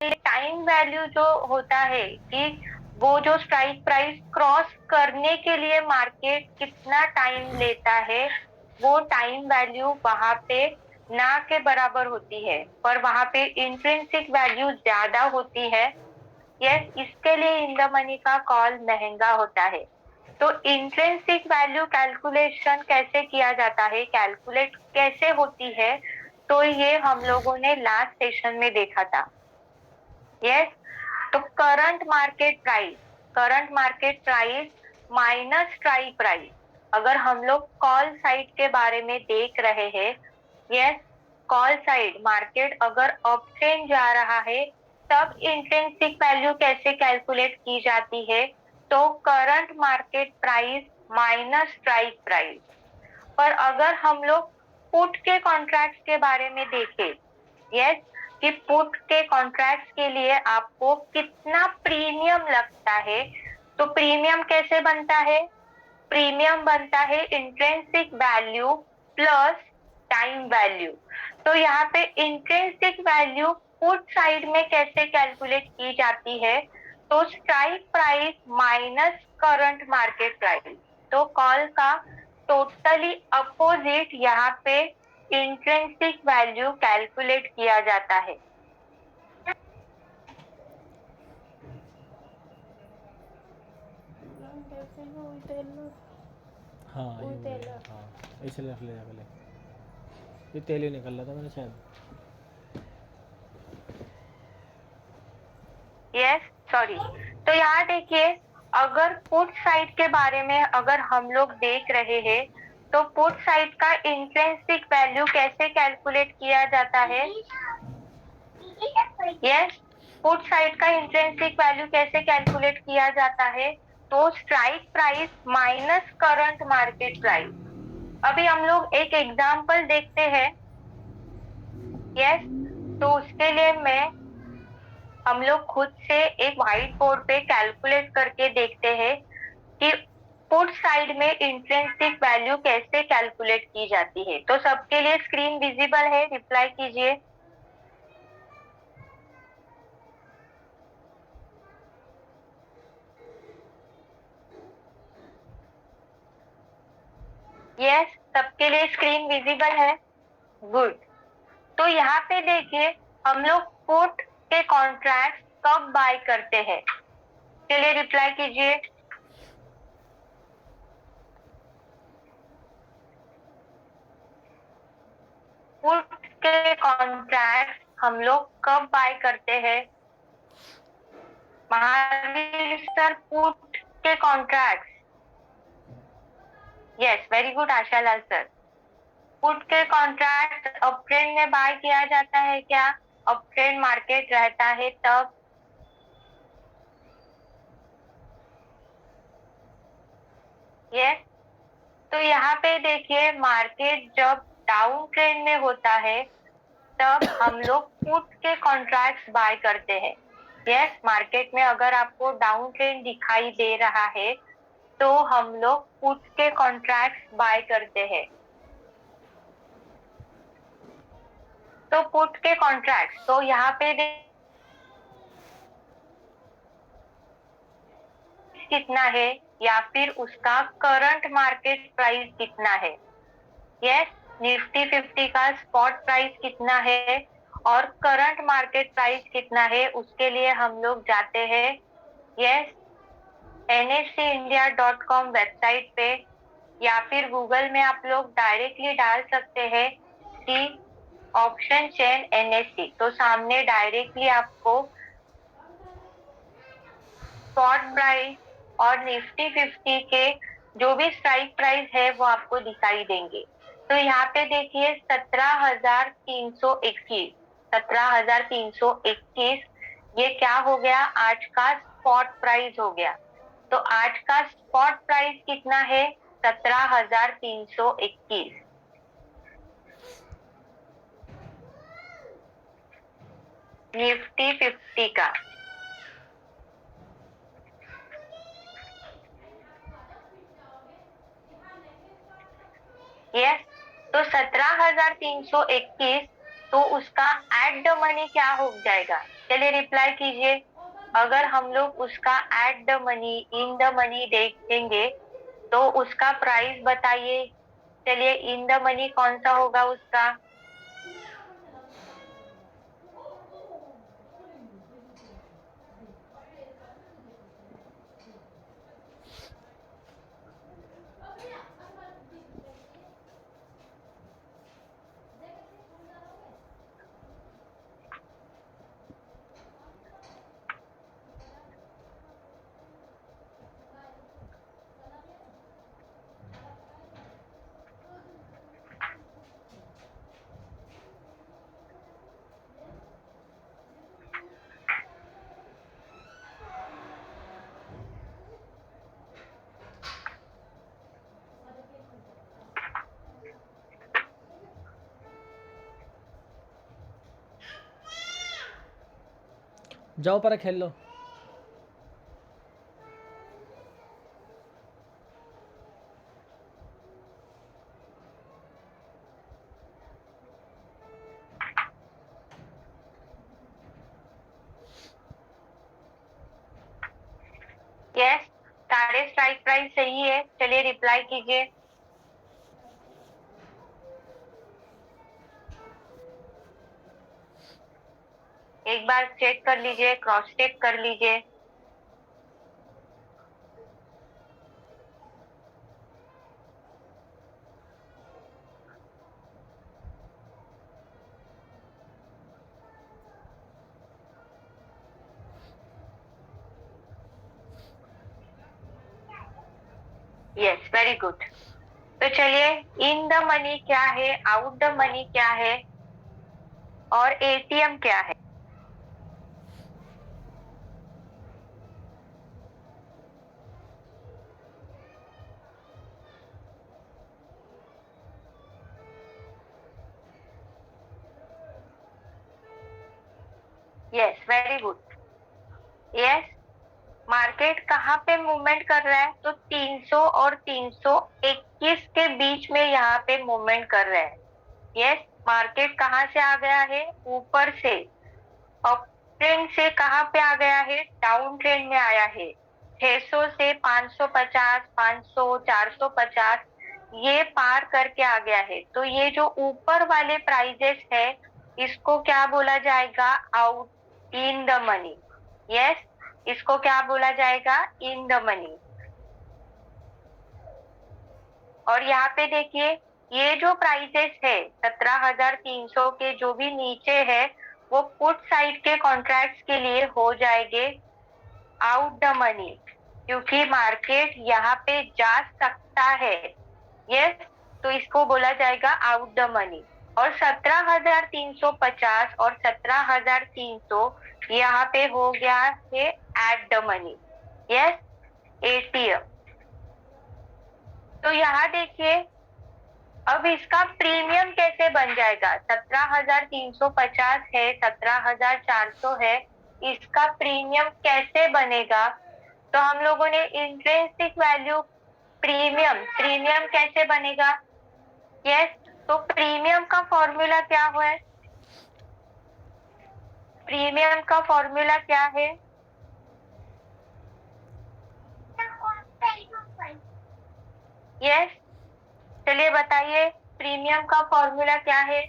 Time value जो होता है कि वो जो स्ट्राइक प्राइस क्रॉस करने के लिए मार्केट कितना टाइम लेता है, वो टाइम वैल्यू वहां पे ना के बराबर होती है, पर वहां पे इंट्रिंसिक वैल्यू ज्यादा होती है। यस, इसके लिए इन द मनी का कॉल महंगा होता है। तो इंट्रिंसिक वैल्यू कैलकुलेशन कैसे किया जाता है, कैलकुलेट कैसे होती है, तो ये हम लोगों ने लास्ट सेशन में देखा था। यस, तो current market price minus strike price, अगर हम लोग कॉल साइड के बारे में देख रहे हैं। यस, कॉल साइड मार्केट अगर अप ट्रेंड जा रहा है, तब इंट्रिंसिक वैल्यू कैसे कैलकुलेट की जाती है, तो current market price minus strike price. पर अगर हम लोग पुट के कॉन्ट्रैक्ट के बारे में देखें, यस, कि पुट के कॉन्ट्रैक्ट्स के लिए आपको कितना प्रीमियम लगता है, तो प्रीमियम कैसे बनता है? प्रीमियम बनता है intrinsic value plus time value. तो यहाँ पे इंट्रिंसिक वैल्यू पुट साइड में कैसे कैलकुलेट की जाती है, तो strike price minus current market price. तो कॉल का टोटली अपोजिट यहाँ पे इंट्रिंसिक वैल्यू कैलकुलेट किया जाता है। हाँ ये हो गया, हाँ इसलिए रख लिया पहले, ये तेल ही निकल रहा था मैंने शायद। Yes, sorry. तो यहाँ देखिए, अगर पुट साइड के बारे में अगर हम लोग देख रहे हैं, तो पुट साइड का इंट्रिंसिक वैल्यू कैसे कैलकुलेट किया जाता है? यस, पुट साइड का इंट्रिंसिक वैल्यू कैसे कैलकुलेट किया जाता है, तो strike price minus current market price. अभी हम लोग एक एग्जांपल देखते हैं। यस, तो उसके लिए हम लोग खुद से एक व्हाइट बोर्ड पे कैलकुलेट करके देखते हैं कि पुट साइड में इंट्रिंसिक वैल्यू कैसे कैलकुलेट की जाती है। तो सबके लिए स्क्रीन विजिबल है, रिप्लाई कीजिए। यस, सबके लिए स्क्रीन विजिबल है, गुड। तो यहाँ पे देखिए, हम लोग पुट के कॉन्ट्रैक्ट कब बाय करते हैं, चलिए रिप्लाई कीजिए। पुट के कॉन्ट्रैक्ट हम लोग कब बाय करते हैं? महावीर सर, पुट के contract. Yes, very good Ashalal sir. Put के कॉन्ट्रैक्ट अप ट्रेंड में बाय किया जाता है क्या? अप ट्रेंड मार्केट रहता है तब। यस, तो यहाँ पे देखिए, मार्केट जब डाउन ट्रेंड में होता है, तब हम लोग पुट के कॉन्ट्रैक्ट्स बाय करते हैं। यस, मार्केट में अगर आपको डाउन ट्रेंड दिखाई दे रहा है, तो हम लोग पुट के कॉन्ट्रैक्ट्स बाय करते हैं। तो पुट के कॉन्ट्रैक्ट्स, तो यहाँ पे कितना है, या फिर उसका करंट मार्केट प्राइस कितना है। यस, निफ्टी 50 का स्पॉट प्राइस कितना है और करंट मार्केट प्राइस कितना है, उसके लिए हम लोग जाते हैं। यस, nfcindia.com वेबसाइट पे, या फिर गूगल में आप लोग डायरेक्टली डाल सकते हैं कि ऑप्शन चेन एनएससी, तो सामने डायरेक्टली आपको स्पॉट प्राइस और निफ्टी 50 के जो भी स्ट्राइक प्राइस है वो आपको दिखाई देंगे। तो यहाँ पे देखिए, 17,321, 17,321, ये क्या हो गया? आज का स्पॉट प्राइस हो गया। तो आज का स्पॉट प्राइस कितना है? 17,321 निफ्टी 50 का। यस, तो 17,321, तो उसका एट द मनी क्या हो जाएगा? चलिए रिप्लाई कीजिए। अगर हम लोग उसका eight the money, in the money देखेंगे तो उसका प्राइस बताइए। चलिए इन द मनी कौन सा होगा उसका? जाओ पर खेल लो। यस, सारे स्ट्राइक प्राइस सही है। चलिए रिप्लाई कीजिए। एक बार चेक कर लीजिए, क्रॉस चेक कर लीजिए। Yes, very good. तो चलिए इन द मनी क्या है, आउट द मनी क्या है और एटीएम क्या है? Yes, very good. Yes, market कहाँ पे मूवमेंट कर रहा है? तो 300 और 321 के बीच में यहाँ पे मूवमेंट कर रहा है। यस, मार्केट कहाँ से आ गया है? ऊपर से। अप ट्रेंड से कहाँ पे आ गया है? डाउन ट्रेंड में आया है। 600 से 550, 500, 450 ये पार करके आ गया है। तो ये जो ऊपर वाले प्राइजेस है इसको क्या बोला जाएगा? Out, in the money. Yes, इसको क्या बोला जाएगा? इन द मनी। और यहाँ पे देखिए ये जो प्राइसेस है 17,300 के जो भी नीचे है वो पुट साइड के कॉन्ट्रैक्ट्स के लिए हो जाएंगे आउट द मनी, क्योंकि मार्केट यहाँ पे जा सकता है। यस, तो इसको बोला जाएगा आउट द मनी। और 17,350 और 17,300 यहाँ पे हो गया है eight the money. Yes, ATM. तो यहाँ देखिए अब इसका प्रीमियम कैसे बन जाएगा? 17,350 है, 17,400 है, इसका प्रीमियम कैसे बनेगा? तो हम लोगों ने इंट्रिंसिक वैल्यू प्रीमियम, प्रीमियम कैसे बनेगा? यस, तो प्रीमियम का फॉर्मूला क्या है? प्रीमियम का फॉर्मूला क्या है? यस, चलिए बताइए प्रीमियम का फॉर्मूला क्या है?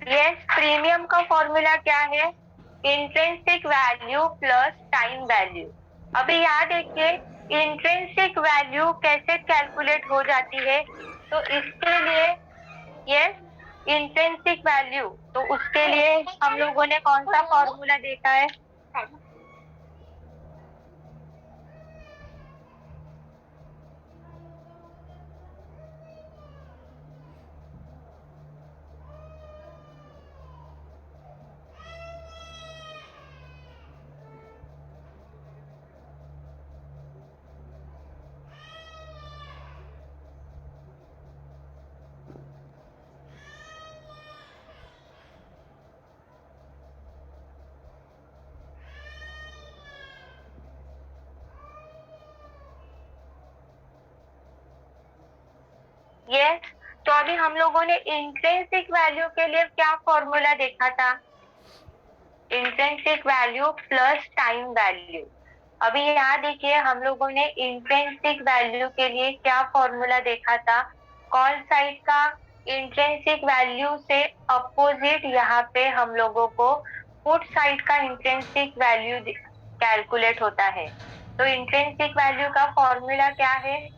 यस, प्रीमियम का फॉर्मूला क्या है? Intrinsic value plus time value. अभी यहाँ देखिए इंट्रिंसिक वैल्यू कैसे कैलकुलेट हो जाती है, तो इसके लिए यस इंट्रिंसिक वैल्यू, तो उसके लिए हम लोगों ने कौन सा फॉर्मूला देखा है? यस, तो अभी हम लोगों ने इंट्रिंसिक वैल्यू के लिए क्या फॉर्मूला देखा था? Intrinsic value plus time value. अभी यहाँ देखिए हम लोगों ने इंट्रिंसिक वैल्यू के लिए क्या फॉर्मूला देखा था? कॉल साइड का इंट्रिंसिक वैल्यू से अपोजिट यहाँ पे हम लोगों को पुट साइड का इंट्रिंसिक वैल्यू कैलकुलेट होता है। तो इंट्रिंसिक वैल्यू का फॉर्मूला क्या है?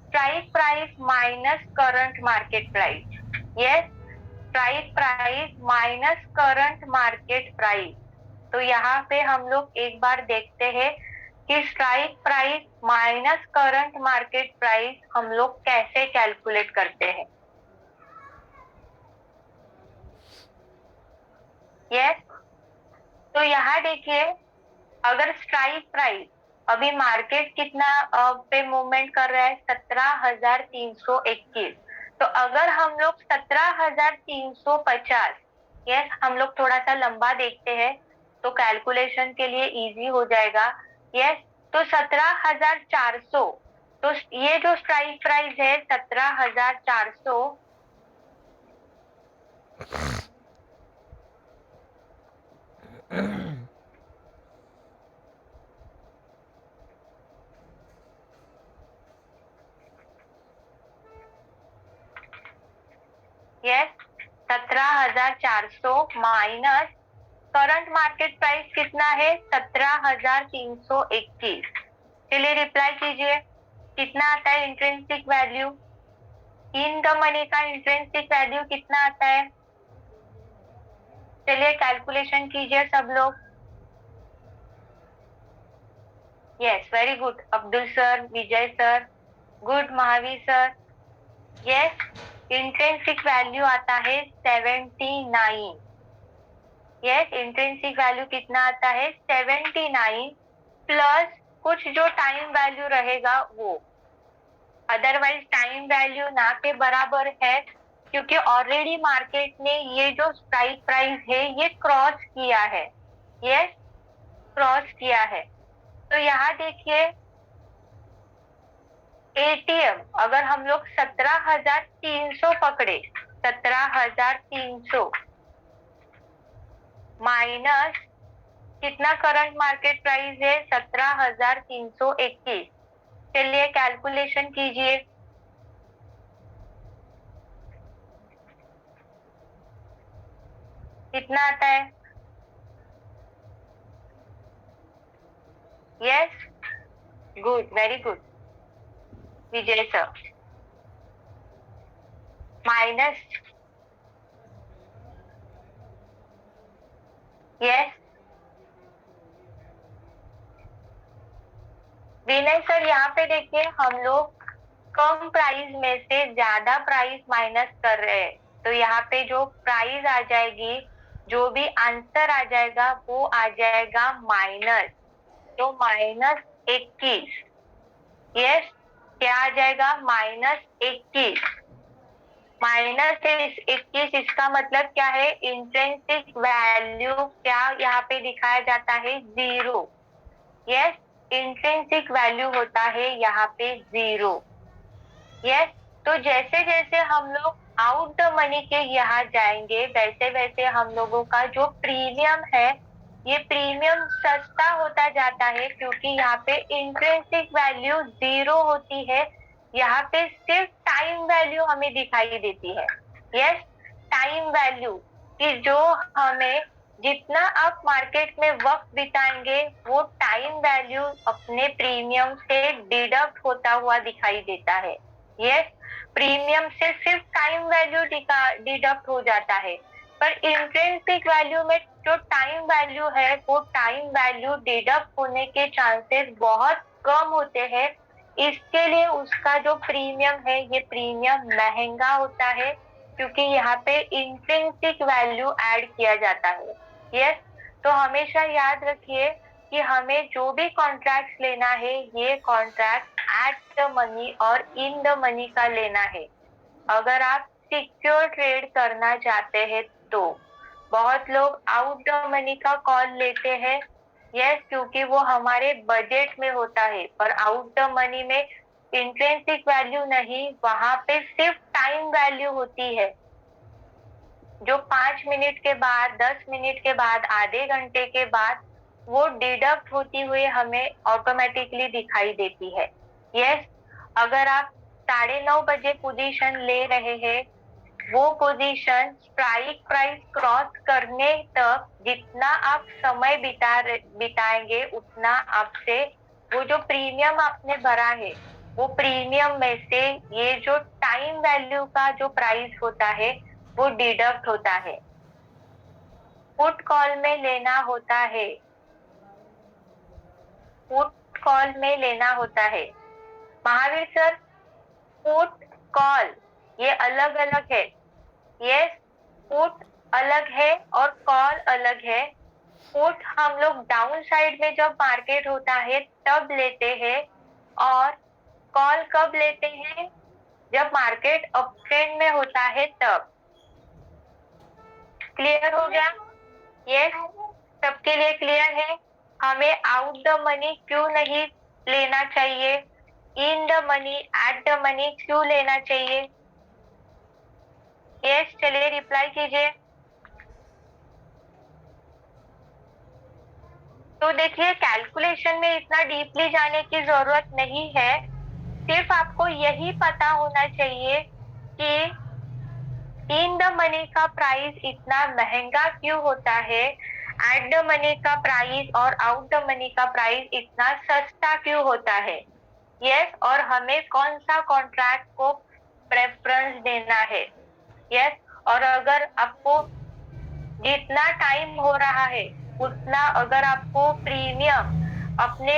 Strike price minus current market price. Yes, strike price minus current market price. तो यहाँ पे हम लोग एक बार देखते हैं कि strike price minus current market price हम लोग कैसे कैलकुलेट करते हैं। यस, तो यहाँ देखिए अगर स्ट्राइक प्राइस अभी मार्केट कितना पे मूवमेंट कर रहा है? 17,321। तो अगर हम लोग 17,350, यस हम लोग थोड़ा सा लंबा देखते हैं तो कैलकुलेशन के लिए इजी हो जाएगा। यस, तो 17,400, तो ये जो स्ट्राइक प्राइस है 17,400, yes 17,400 minus current market price कितना है? 17,321। चलिए रिप्लाई कीजिए, कितना आता है intrinsic value? In the money का इंट्रिंसिक वैल्यू कितना आता है? चलिए कैलकुलेशन कीजिए सब लोग। Yes, very good Abdul sir, Vijay sir, good Mahavir sir. Yes, intrinsic value आता है 79। यस, इंट्रिंसिक वैल्यू कितना आता है? 79 प्लस कुछ जो टाइम वैल्यू रहेगा वो। अदरवाइज टाइम वैल्यू ना के बराबर है, क्योंकि ऑलरेडी मार्केट ने ये जो स्ट्राइक प्राइस है ये क्रॉस किया है। यस, क्रॉस किया है। तो यहाँ देखिए एटीएम अगर हम लोग 17,300 पकड़े, 17,300 माइनस कितना करंट मार्केट प्राइस है? 17,321। चलिए कैलकुलेशन कीजिए, कितना आता है? यस, गुड, वेरी गुड विजय सर। माइनस, यस विनय सर, यहाँ पे देखिए हम लोग कम प्राइस में से ज्यादा प्राइस माइनस कर रहे हैं, तो यहाँ पे जो प्राइस आ जाएगी, जो भी आंसर आ जाएगा वो आ जाएगा माइनस, तो -21। यस, क्या आ जाएगा? -21। -21, इसका मतलब क्या है? इंट्रिंसिक वैल्यू क्या यहाँ पे दिखाया जाता है? 0। यस, इंट्रिंसिक वैल्यू होता है यहाँ पे 0। यस, तो जैसे जैसे हम लोग आउट द मनी के यहाँ जाएंगे वैसे वैसे हम लोगों का जो प्रीमियम है ये प्रीमियम सस्ता होता जाता है, क्योंकि यहाँ पे इंट्रिंसिक वैल्यू 0 होती है। यहाँ पे सिर्फ टाइम वैल्यू हमें दिखाई देती है। यस, टाइम वैल्यू कि जो हमें जितना आप मार्केट में वक्त बिताएंगे वो टाइम वैल्यू अपने प्रीमियम से डिडक्ट होता हुआ दिखाई देता है। यस, प्रीमियम से सिर्फ टाइम वैल्यू डिडक्ट हो जाता है, पर इंट्रिंसिक वैल्यू में जो टाइम वैल्यू है वो टाइम वैल्यू डिडक्ट होने के चांसेस बहुत कम होते हैं। इसके लिए उसका जो प्रीमियम है ये प्रीमियम महंगा होता है, क्योंकि यहाँ पे इंट्रिंसिक वैल्यू ऐड किया जाता है। यस, तो हमेशा याद रखिए कि हमें जो भी कॉन्ट्रैक्ट लेना है ये कॉन्ट्रैक्ट एट द मनी और इन द मनी का लेना है। अगर आप सिक्योर ट्रेड करना चाहते हैं तो बहुत लोग आउट द मनी का कॉल लेते हैं। यस, क्योंकि वो हमारे बजट में होता है, पर आउट द मनी में इंट्रिंसिक वैल्यू नहीं, वहां पे सिर्फ टाइम वैल्यू होती है, जो 5 मिनट के बाद, 10 मिनट के बाद, आधे घंटे के बाद वो डिडक्ट होती हुई हमें ऑटोमेटिकली दिखाई देती है। यस, अगर आप 9:30 बजे पोजीशन ले रहे हैं, वो पोजीशन स्ट्राइक प्राइस क्रॉस करने तक जितना आप समय बिताएंगे उतना आपसे वो जो प्रीमियम आपने भरा है वो प्रीमियम में से ये जो टाइम वैल्यू का जो प्राइस होता है वो डिडक्ट होता है। पुट कॉल में लेना होता है, पुट कॉल में लेना होता है। महावीर सर, पुट कॉल ये अलग अलग है। यस, पुट अलग है और कॉल अलग है। पुट हम लोग डाउन साइड में जब मार्केट होता है तब लेते हैं, और कॉल कब लेते हैं? जब मार्केट अप ट्रेंड में होता है तब। क्लियर हो गया? यस, सबके लिए क्लियर है। हमें आउट द मनी क्यों नहीं लेना चाहिए, इन the money, eight the money क्यों लेना चाहिए? यस, चलिए रिप्लाई कीजिए। तो देखिए, कैलकुलेशन में इतना डीपली जाने की जरूरत नहीं है, सिर्फ आपको यही पता होना चाहिए कि इन द मनी का प्राइस इतना महंगा क्यों होता है, एट द मनी का प्राइस और आउट द मनी का प्राइस इतना सस्ता क्यों होता है। यस, और हमें कौन सा कॉन्ट्रैक्ट को प्रेफरेंस देना है। यस, और अगर आपको जितना टाइम हो रहा है उतना अगर आपको प्रीमियम अपने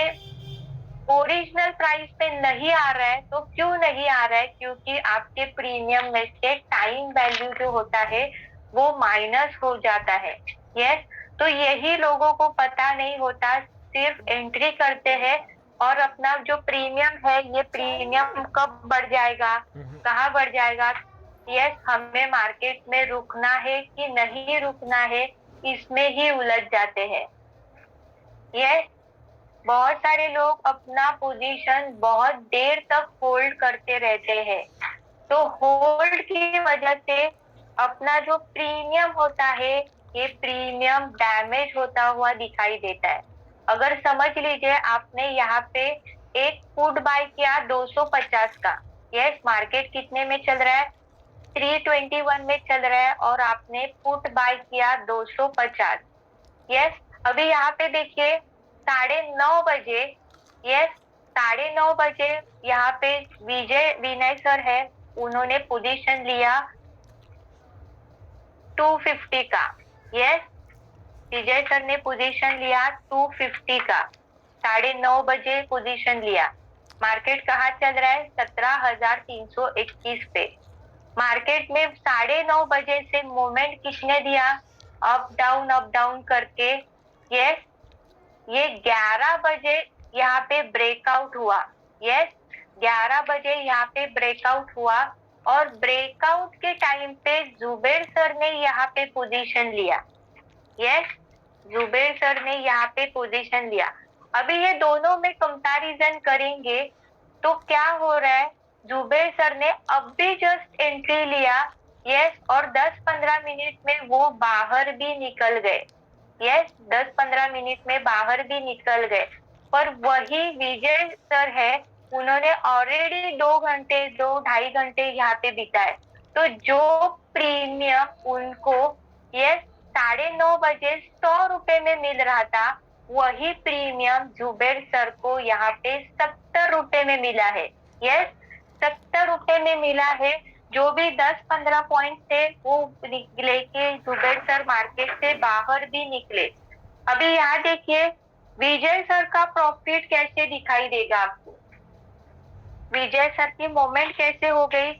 ओरिजिनल प्राइस पे नहीं आ रहा है तो क्यों नहीं आ रहा है? क्योंकि आपके प्रीमियम में से टाइम वैल्यू जो होता है वो माइनस हो जाता है। यस, तो यही लोगों को पता नहीं होता, सिर्फ एंट्री करते हैं और अपना जो प्रीमियम है ये प्रीमियम कब बढ़ जाएगा, कहाँ बढ़ जाएगा, यस, हमें मार्केट में रुकना है कि नहीं रुकना है, इसमें ही उलझ जाते हैं। यस, बहुत सारे लोग अपना पोजीशन बहुत देर तक होल्ड करते रहते हैं, तो होल्ड की वजह से अपना जो प्रीमियम होता है ये प्रीमियम डैमेज होता हुआ दिखाई देता है। अगर समझ लीजिए आपने यहाँ पे एक पुट बाय किया 250 का। यस, मार्केट कितने में चल रहा है? 321 में चल रहा है, और आपने पुट बाय किया 250। यस, अभी यहाँ पे देखिए 9:30 बजे, यस, 9:30 बजे यहाँ पे विनय सर है, उन्होंने पोजीशन लिया 250 का। यस, विजय सर ने पोजीशन लिया 250 का, 9:30 बजे पोजीशन लिया। मार्केट कहाँ चल रहा है? 17,321 पे। मार्केट में 9:30 बजे से मूवमेंट किसने दिया? अप डाउन करके। यस, ये 11 बजे यहाँ पे ब्रेकआउट हुआ। यस, 11 बजे यहाँ पे ब्रेकआउट हुआ, और ब्रेकआउट के टाइम पे जुबेर सर ने यहाँ पे पोजीशन लिया। यस, जुबेर सर ने यहाँ पे पोजीशन लिया। अभी ये दोनों में कंपैरिजन करेंगे तो क्या हो रहा है? जुबेर सर ने अब भी जस्ट एंट्री लिया। यस, और 10-15 मिनट में वो बाहर भी निकल गए। यस, 10-15 मिनट में बाहर भी निकल गए, पर वही विजय सर है, उन्होंने ऑलरेडी 2 घंटे, 2-2.5 घंटे यहाँ पे बिताए। तो जो प्रीमियम उनको, यस, 9:30 बजे 100 रुपए में मिल रहा था, वही प्रीमियम जुबेर सर को यहाँ पे 70 रुपए में मिला है। यस, 70 रुपए में मिला है। जो भी 10-15 पॉइंट थे वो लेके जुबेर सर मार्केट से बाहर भी निकले। अभी यहाँ देखिए विजय सर का प्रॉफिट कैसे दिखाई देगा आपको। विजय सर की मोमेंट कैसे हो गई,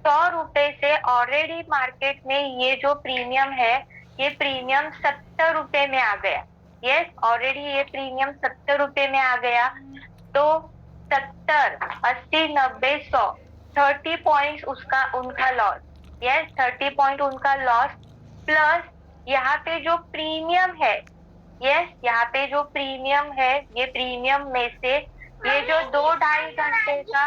100 रुपए से ऑलरेडी मार्केट में ये जो प्रीमियम है, ये प्रीमियम 70 रुपए में आ गया। यस, ऑलरेडी ये प्रीमियम 70 रुपए में आ गया। तो 70, 80, 90, 100, 30 पॉइंट उसका उनका लॉस। यस, 30 पॉइंट उनका लॉस प्लस यहाँ पे जो प्रीमियम है, यस यहाँ पे जो प्रीमियम है, ये प्रीमियम में से ये जो 2-2.5 घंटे का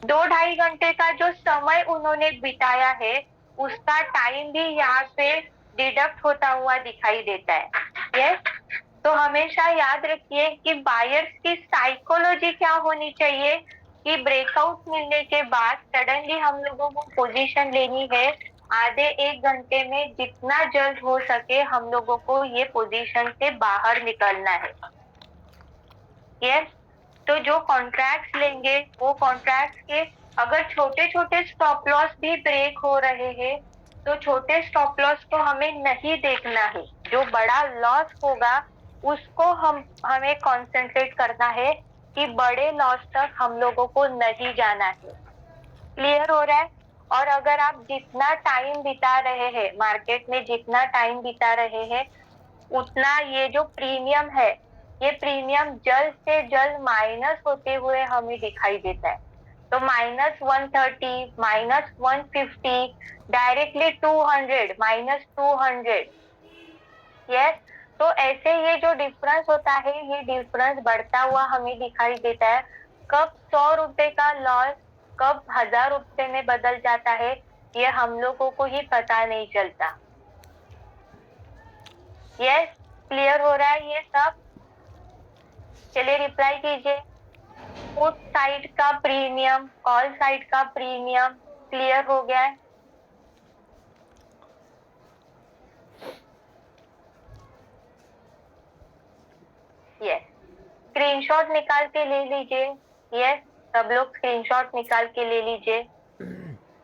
2-2.5 घंटे का जो समय उन्होंने बिताया है, उसका टाइम भी यहाँ पे डिडक्ट होता हुआ दिखाई देता है। यस, तो हमेशा याद रखिए कि बायर्स की साइकोलॉजी क्या होनी चाहिए कि ब्रेकआउट मिलने के बाद सडनली हम लोगों को पोजीशन लेनी है। आधे 1 घंटे में जितना जल्द हो सके हम लोगों को ये पोजीशन से बाहर निकलना है। यस, तो जो कॉन्ट्रैक्ट्स लेंगे वो कॉन्ट्रैक्ट्स के अगर छोटे छोटे स्टॉप लॉस भी ब्रेक हो रहे हैं तो छोटे स्टॉप लॉस को हमें नहीं देखना है। जो बड़ा लॉस होगा उसको हमें कंसंट्रेट करना है कि बड़े लॉस तक हम लोगों को नहीं जाना है। क्लियर हो रहा है? और अगर आप जितना टाइम बिता रहे हैं मार्केट में, जितना टाइम बिता रहे हैं, उतना ये जो प्रीमियम है, ये प्रीमियम जल्द से जल्द माइनस होते हुए हमें दिखाई देता है। तो -130, -150, डायरेक्टली 200, -200। यस, तो ऐसे ये जो डिफरेंस होता है, ये डिफरेंस बढ़ता हुआ हमें दिखाई देता है। कब 100 रुपए का लॉस कब 1000 रुपए में बदल जाता है, ये हम लोगों को ही पता नहीं चलता। यस, क्लियर हो रहा है ये सब? चलिए रिप्लाई कीजिए। पुट साइड का प्रीमियम, कॉल साइड का प्रीमियम क्लियर हो गया है? यस, स्क्रीनशॉट निकाल के ले लीजिए। यस, सब लोग स्क्रीनशॉट निकाल के ले लीजिए।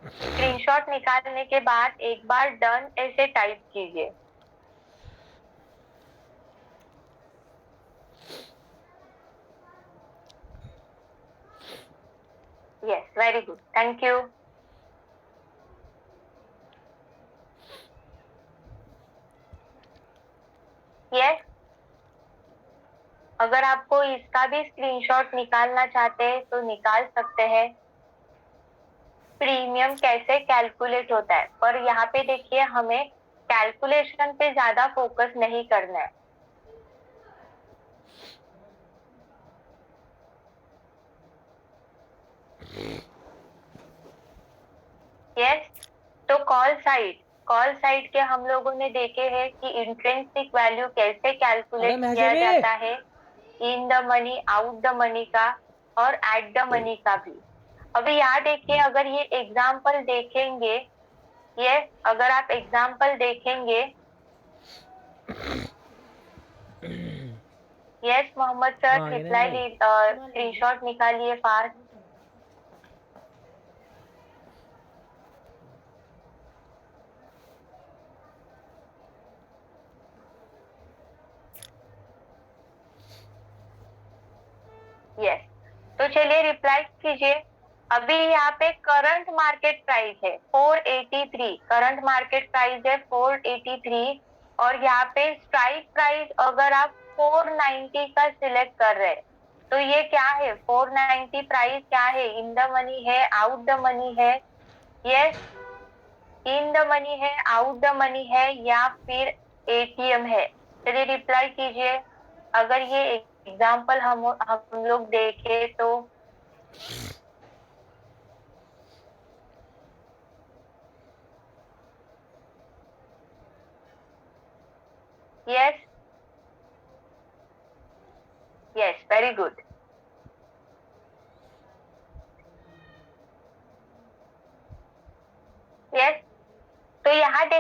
स्क्रीनशॉट निकालने के बाद एक बार डन ऐसे टाइप कीजिए। Yes, very good, thank you. Yes, अगर आपको इसका भी स्क्रीनशॉट निकालना चाहते हैं तो निकाल सकते हैं। प्रीमियम कैसे कैलकुलेट होता है, पर यहाँ पे देखिए हमें कैलकुलेशन पे ज्यादा फोकस नहीं करना है। यस, तो कॉल साइड के हम लोगों ने देखे हैं कि इंट्रिंसिक वैल्यू कैसे कैलकुलेट किया जाता है, इन the money, out the money का और एट द मनी का भी। अभी यहाँ देखिए, अगर ये एग्जाम्पल देखेंगे, ये अगर आप एग्जाम्पल देखेंगे, yes Mohammad sir reply screenshot निकालिए फास्ट। यस, तो चलिए रिप्लाई कीजिए। अभी यहाँ पे करंट मार्केट प्राइस है 483, करंट मार्केट प्राइस है 483 और यहाँ पे स्ट्राइक प्राइस अगर आप 490 का सिलेक्ट कर रहे हैं तो ये क्या है, 490 प्राइस क्या है, इन द मनी है, आउट द मनी है? यस, इन द मनी है, आउट द मनी है या फिर एटीएम है? चलिए रिप्लाई कीजिए। अगर ये एग्जाम्पल हम लोग देखे तो यस, यस, वेरी गुड।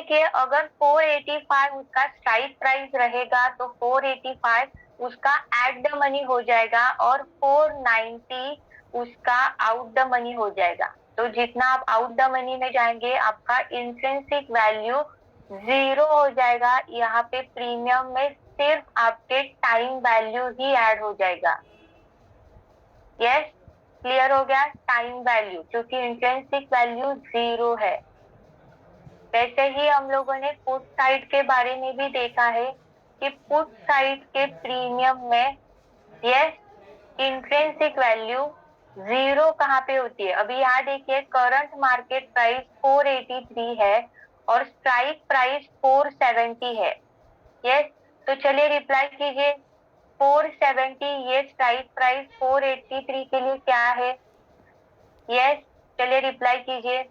देखिए अगर 485 उसका स्ट्राइक प्राइस रहेगा तो 485 उसका एट द मनी हो जाएगा और 490 उसका आउट द मनी हो जाएगा। तो जितना आप आउट द मनी में जाएंगे आपका इंट्रिंसिक वैल्यू 0 हो जाएगा। यहाँ पे प्रीमियम में सिर्फ आपके टाइम वैल्यू ही ऐड हो जाएगा। यस, क्लियर हो गया? टाइम वैल्यू, क्योंकि इंट्रिंसिक वैल्यू 0 है। वैसे ही हम लोगों ने पुट साइड के बारे में भी देखा है कि पुट साइड के प्रीमियम में यस इंट्रिंसिक वैल्यू 0 कहाँ पे होती है? अभी यहाँ देखिए करंट मार्केट प्राइस 483 है और स्ट्राइक प्राइस 470 है। यस, तो चलिए रिप्लाई कीजिए। 470 ये स्ट्राइक प्राइस 483 के लिए क्या है? यस, चलिए रिप्लाई कीजिए।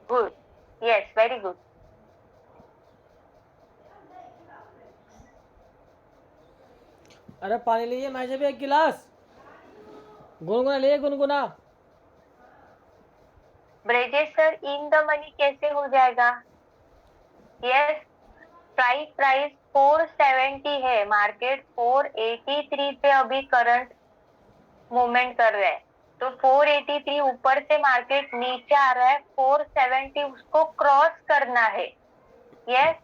Good, yes, very good. अरे पानी लीजिए मैं से भी एक गिलास। गुनगुना लिए गुनगुना। Brajesh sir in the money कैसे हो जाएगा? यस, स्ट्राइक प्राइस 470 है, मार्केट 483 पे अभी करंट मूवमेंट कर रहा है। तो 483 ऊपर से मार्केट नीचे आ रहा है, 470 उसको क्रॉस करना है। यस,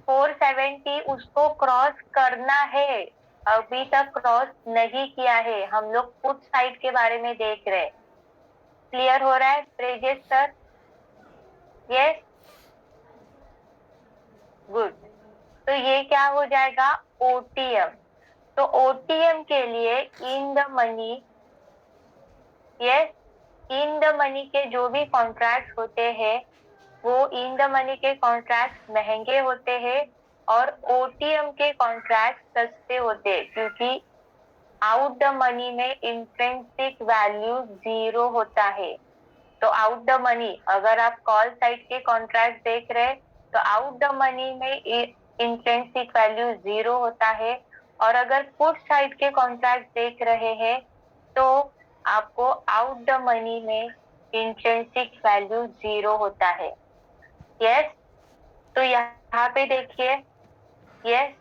470 उसको क्रॉस करना है, अभी तक क्रॉस नहीं किया है। हम लोग पुट साइड के बारे में देख रहे हैं। क्लियर हो रहा है ब्रजेश सर? Yes, good. तो ये क्या हो जाएगा? ओटीएम। तो ओटीएम के लिए इन the money, yes, in the money के जो भी कॉन्ट्रैक्ट होते हैं वो इन द मनी के कॉन्ट्रैक्ट महंगे होते हैं और ओटीएम के कॉन्ट्रैक्ट सस्ते होते हैं, क्योंकि आउट द मनी में इंट्रिंसिक वैल्यू 0 होता है। तो आउट द मनी, अगर आप कॉल साइड के कॉन्ट्रैक्ट देख रहे हैं तो आउट द मनी में इंट्रिंसिक वैल्यू 0 होता है, और अगर पुट साइड के कॉन्ट्रैक्ट देख रहे हैं तो आपको आउट द मनी में इंट्रिंसिक वैल्यू 0 होता है। यस, तो यहाँ पे देखिए, यस,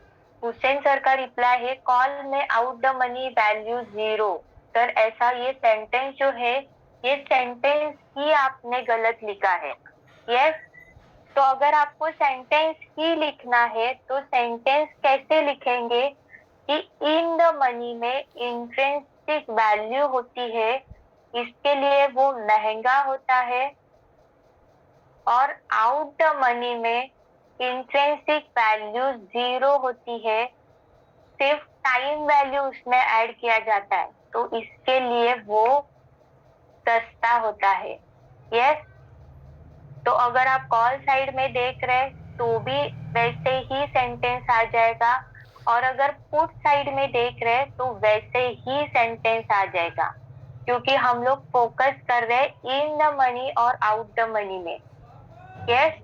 हुसैन सर का रिप्लाई है कॉल में out the money value 0। Sir ऐसा ये सेंटेंस जो है, ये सेंटेंस ही आपने गलत लिखा है। यस, तो अगर आपको सेंटेंस ही लिखना है तो सेंटेंस कैसे लिखेंगे कि इन द मनी में इंट्रिंसिक वैल्यू होती है, इसके लिए वो महंगा होता है, और आउट द मनी में इंट्रिंसिक वैल्यू 0 होती है, सिर्फ टाइम वैल्यू उसमें ऐड किया जाता है, तो इसके लिए वो सस्ता होता है। यस, तो अगर आप कॉल साइड में देख रहे हैं तो भी वैसे ही सेंटेंस आ जाएगा, और अगर पुट साइड में देख रहे हैं तो वैसे ही सेंटेंस आ जाएगा, क्योंकि हम लोग फोकस कर रहे हैं इन द मनी और आउट द मनी में। यस,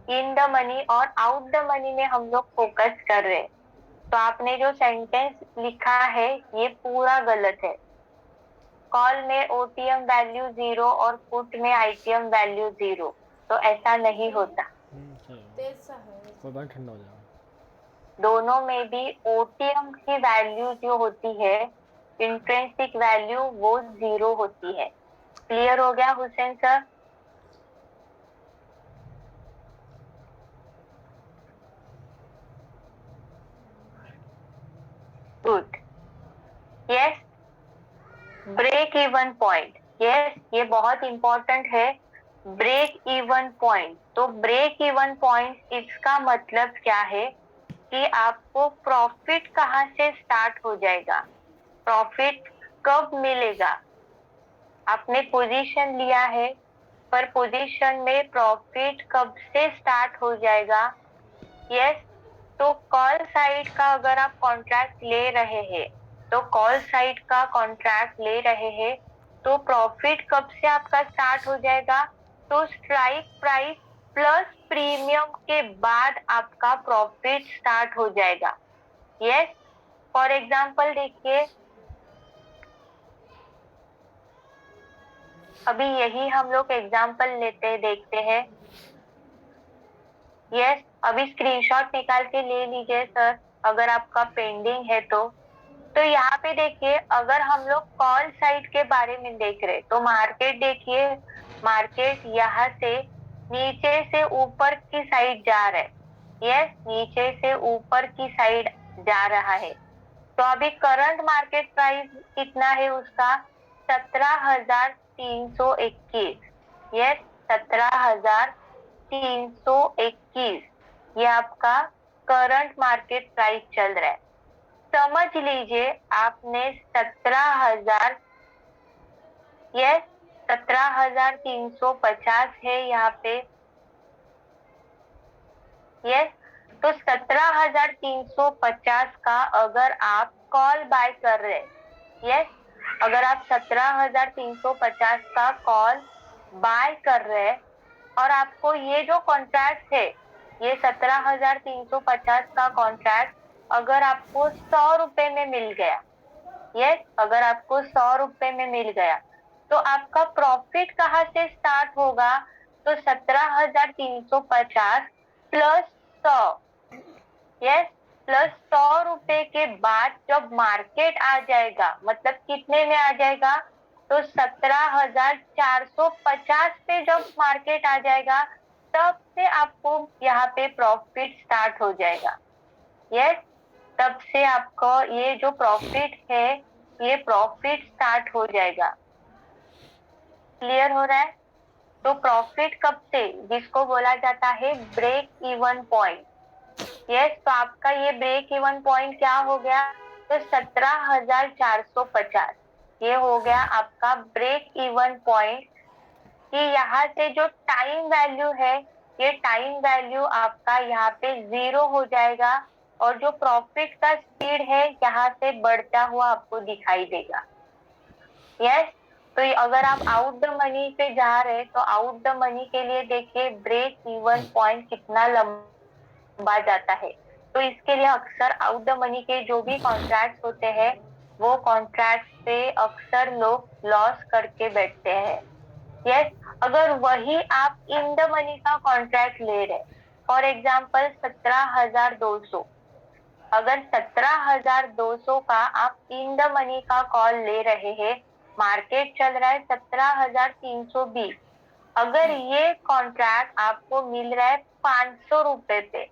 इन द मनी और आउट द मनी में हम लोग फोकस कर रहे हैं। तो आपने जो सेंटेंस लिखा है ये पूरा गलत है। कॉल में ओटीएम वैल्यू 0 और पुट में आईटीएम वैल्यू 0, तो ऐसा नहीं होता। तेज सा है, कोई बार ठंडा हो जाएगा। दोनों में भी ओटीएम की वैल्यू जो होती है, इंट्रिंसिक वैल्यू, वो 0 होती है। क्लियर हो गया Hussain sir? Good. Yes, break even point, yes, ये बहुत इंपॉर्टेंट है। ब्रेक इवन पॉइंट, तो ब्रेक इवन पॉइंट इसका मतलब क्या है कि आपको प्रॉफिट कहाँ से स्टार्ट हो जाएगा, प्रॉफिट कब मिलेगा। आपने पोजीशन लिया है, पर पोजीशन में प्रॉफिट कब से स्टार्ट हो जाएगा। यस, तो कॉल साइड का अगर आप कॉन्ट्रैक्ट ले रहे हैं, तो कॉल साइड का कॉन्ट्रैक्ट ले रहे हैं तो प्रॉफिट कब से आपका स्टार्ट हो जाएगा? तो स्ट्राइक प्राइस प्लस प्रीमियम के बाद आपका प्रॉफिट स्टार्ट हो जाएगा। यस, फॉर एग्जांपल देखिए, अभी यही हम लोग एग्जाम्पल लेते देखते हैं। यस, अभी स्क्रीनशॉट निकाल के ले लीजिए सर, अगर आपका पेंडिंग है तो यहाँ पे देखिए, अगर हम लोग कॉल साइड के बारे में देख रहे तो मार्केट देखिए, मार्केट यहाँ से नीचे से ऊपर की साइड जा रहा है। यस, नीचे से ऊपर की साइड जा रहा है। तो अभी करंट मार्केट प्राइस कितना है उसका? 17,321। यस, 17,321 ये आपका करंट मार्केट प्राइस चल रहा है। समझ लीजिए आपने 17,000, यस 17,350 है यहाँ पे। यस, तो 17,350 का अगर आप कॉल बाय कर रहे हैं, यस, अगर आप 17,350 का कॉल बाय कर रहे हैं और आपको ये जो कॉन्ट्रैक्ट है, ये 17,350 का कॉन्ट्रैक्ट अगर आपको 100 रुपए में मिल गया, यस, अगर आपको 100 रुपए में मिल गया, तो आपका प्रॉफिट कहाँ से स्टार्ट होगा? तो 17,350 प्लस 100, यस, प्लस 100 रुपए के बाद जब मार्केट आ जाएगा, मतलब कितने में आ जाएगा? तो 17,450 पे जब मार्केट आ जाएगा, तब से आपको यहाँ पे प्रॉफिट स्टार्ट हो जाएगा। यस, तब से आपको ये जो प्रॉफिट है, ये प्रॉफिट स्टार्ट हो जाएगा। क्लियर हो रहा है? तो प्रॉफिट कब से, जिसको बोला जाता है ब्रेक इवन पॉइंट। यस, तो आपका ये ब्रेक इवन पॉइंट क्या हो गया? तो 17,450 ये हो गया आपका ब्रेक इवन पॉइंट। कि यहाँ से जो टाइम वैल्यू है, ये टाइम वैल्यू आपका यहाँ पे 0 हो जाएगा और जो प्रॉफिट का स्पीड है यहाँ से बढ़ता हुआ आपको दिखाई देगा। यस, तो अगर आप आउट द मनी पे जा रहे तो आउट द मनी के लिए देखिए ब्रेक इवन पॉइंट कितना लंबा जाता है। तो इसके लिए अक्सर आउट द मनी के जो भी कॉन्ट्रैक्ट होते हैं, वो कॉन्ट्रैक्ट पे अक्सर लोग लॉस करके बैठते हैं। यस, अगर वही आप इन द मनी का कॉन्ट्रैक्ट ले रहे, फॉर एग्जाम्पल 17,200, अगर 17,200 का आप इन द मनी का कॉल ले रहे हैं, मार्केट चल रहा है 17,320, अगर ये कॉन्ट्रैक्ट आपको मिल रहा है 500 रुपए पे,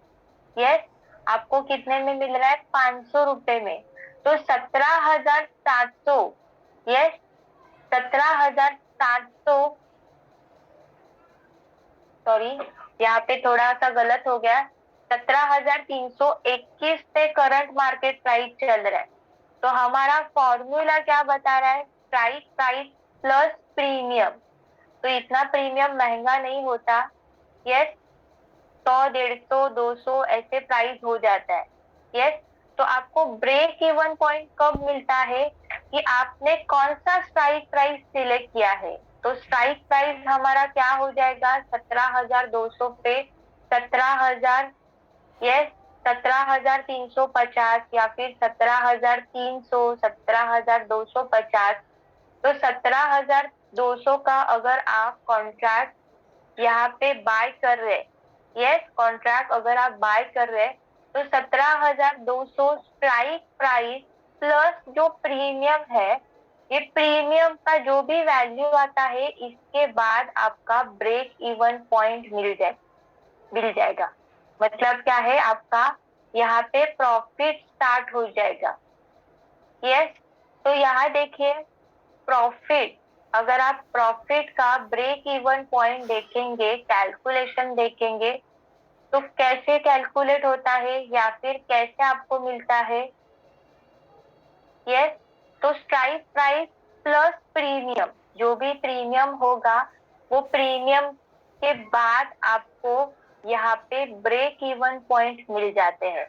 यस, आपको कितने में मिल रहा है? 500 रुपए में, तो 17,700, यस, 17,700, सॉरी यहाँ पे थोड़ा सा गलत हो गया, 17,321 पे करंट मार्केट प्राइस चल रहा है। तो हमारा फॉर्मूला क्या बता रहा है? Strike price plus premium. तो इतना प्रीमियम महंगा नहीं होता। यस, 100, 150, 200 ऐसे प्राइस हो जाता है। यस, तो आपको ब्रेक इवन पॉइंट कब मिलता है? कि आपने कौन सा स्ट्राइक प्राइस सिलेक्ट किया है। तो स्ट्राइक प्राइस हमारा क्या हो जाएगा? 17,200 पे 17,000, यस, 17,350 या फिर 17,300, 17,250। तो 17,200 का अगर आप कॉन्ट्रैक्ट यहाँ पे बाय कर रहे, यस, कॉन्ट्रैक्ट अगर आप बाय कर रहे तो 17,200 स्ट्राइक प्राइस प्लस जो प्रीमियम है, ये प्रीमियम का जो भी वैल्यू आता है, इसके बाद आपका ब्रेक इवन पॉइंट मिल जाएगा। मतलब क्या है? आपका यहाँ पे प्रॉफिट स्टार्ट हो जाएगा। यस, तो यहाँ देखिए प्रॉफिट, अगर आप प्रॉफिट का ब्रेक इवन पॉइंट देखेंगे, कैलकुलेशन देखेंगे, तो कैसे कैलकुलेट होता है या फिर कैसे आपको मिलता है? यस, तो स्ट्राइक प्राइस प्लस प्रीमियम, जो भी प्रीमियम होगा वो प्रीमियम के बाद आपको यहाँ पे ब्रेक इवन पॉइंट मिल जाते हैं।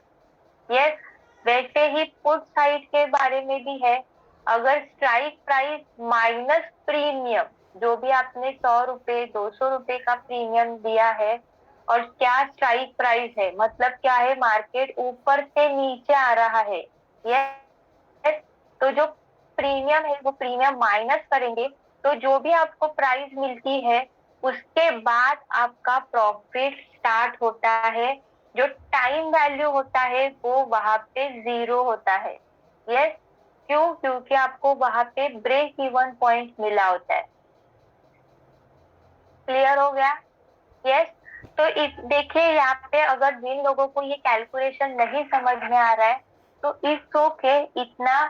यस, वैसे ही पुट साइड के बारे में भी है। अगर स्ट्राइक प्राइस माइनस प्रीमियम, जो भी आपने 100 रुपए 200 रुपए का प्रीमियम दिया है, और क्या स्ट्राइक प्राइस है, मतलब क्या है? मार्केट ऊपर से नीचे आ रहा है। यस, तो जो प्रीमियम है वो प्रीमियम माइनस करेंगे तो जो भी आपको प्राइस मिलती है उसके बाद आपका प्रॉफिट स्टार्ट होता है। जो टाइम वैल्यू होता है वो वहां पे 0 होता है। यस, क्यों? क्योंकि आपको वहां पे ब्रेक इवन पॉइंट मिला होता है। क्लियर हो गया? यस। तो देखिए यहाँ पे अगर जिन लोगों को ये कैलकुलेशन नहीं समझ में आ रहा है तो इट्स ओके, इतना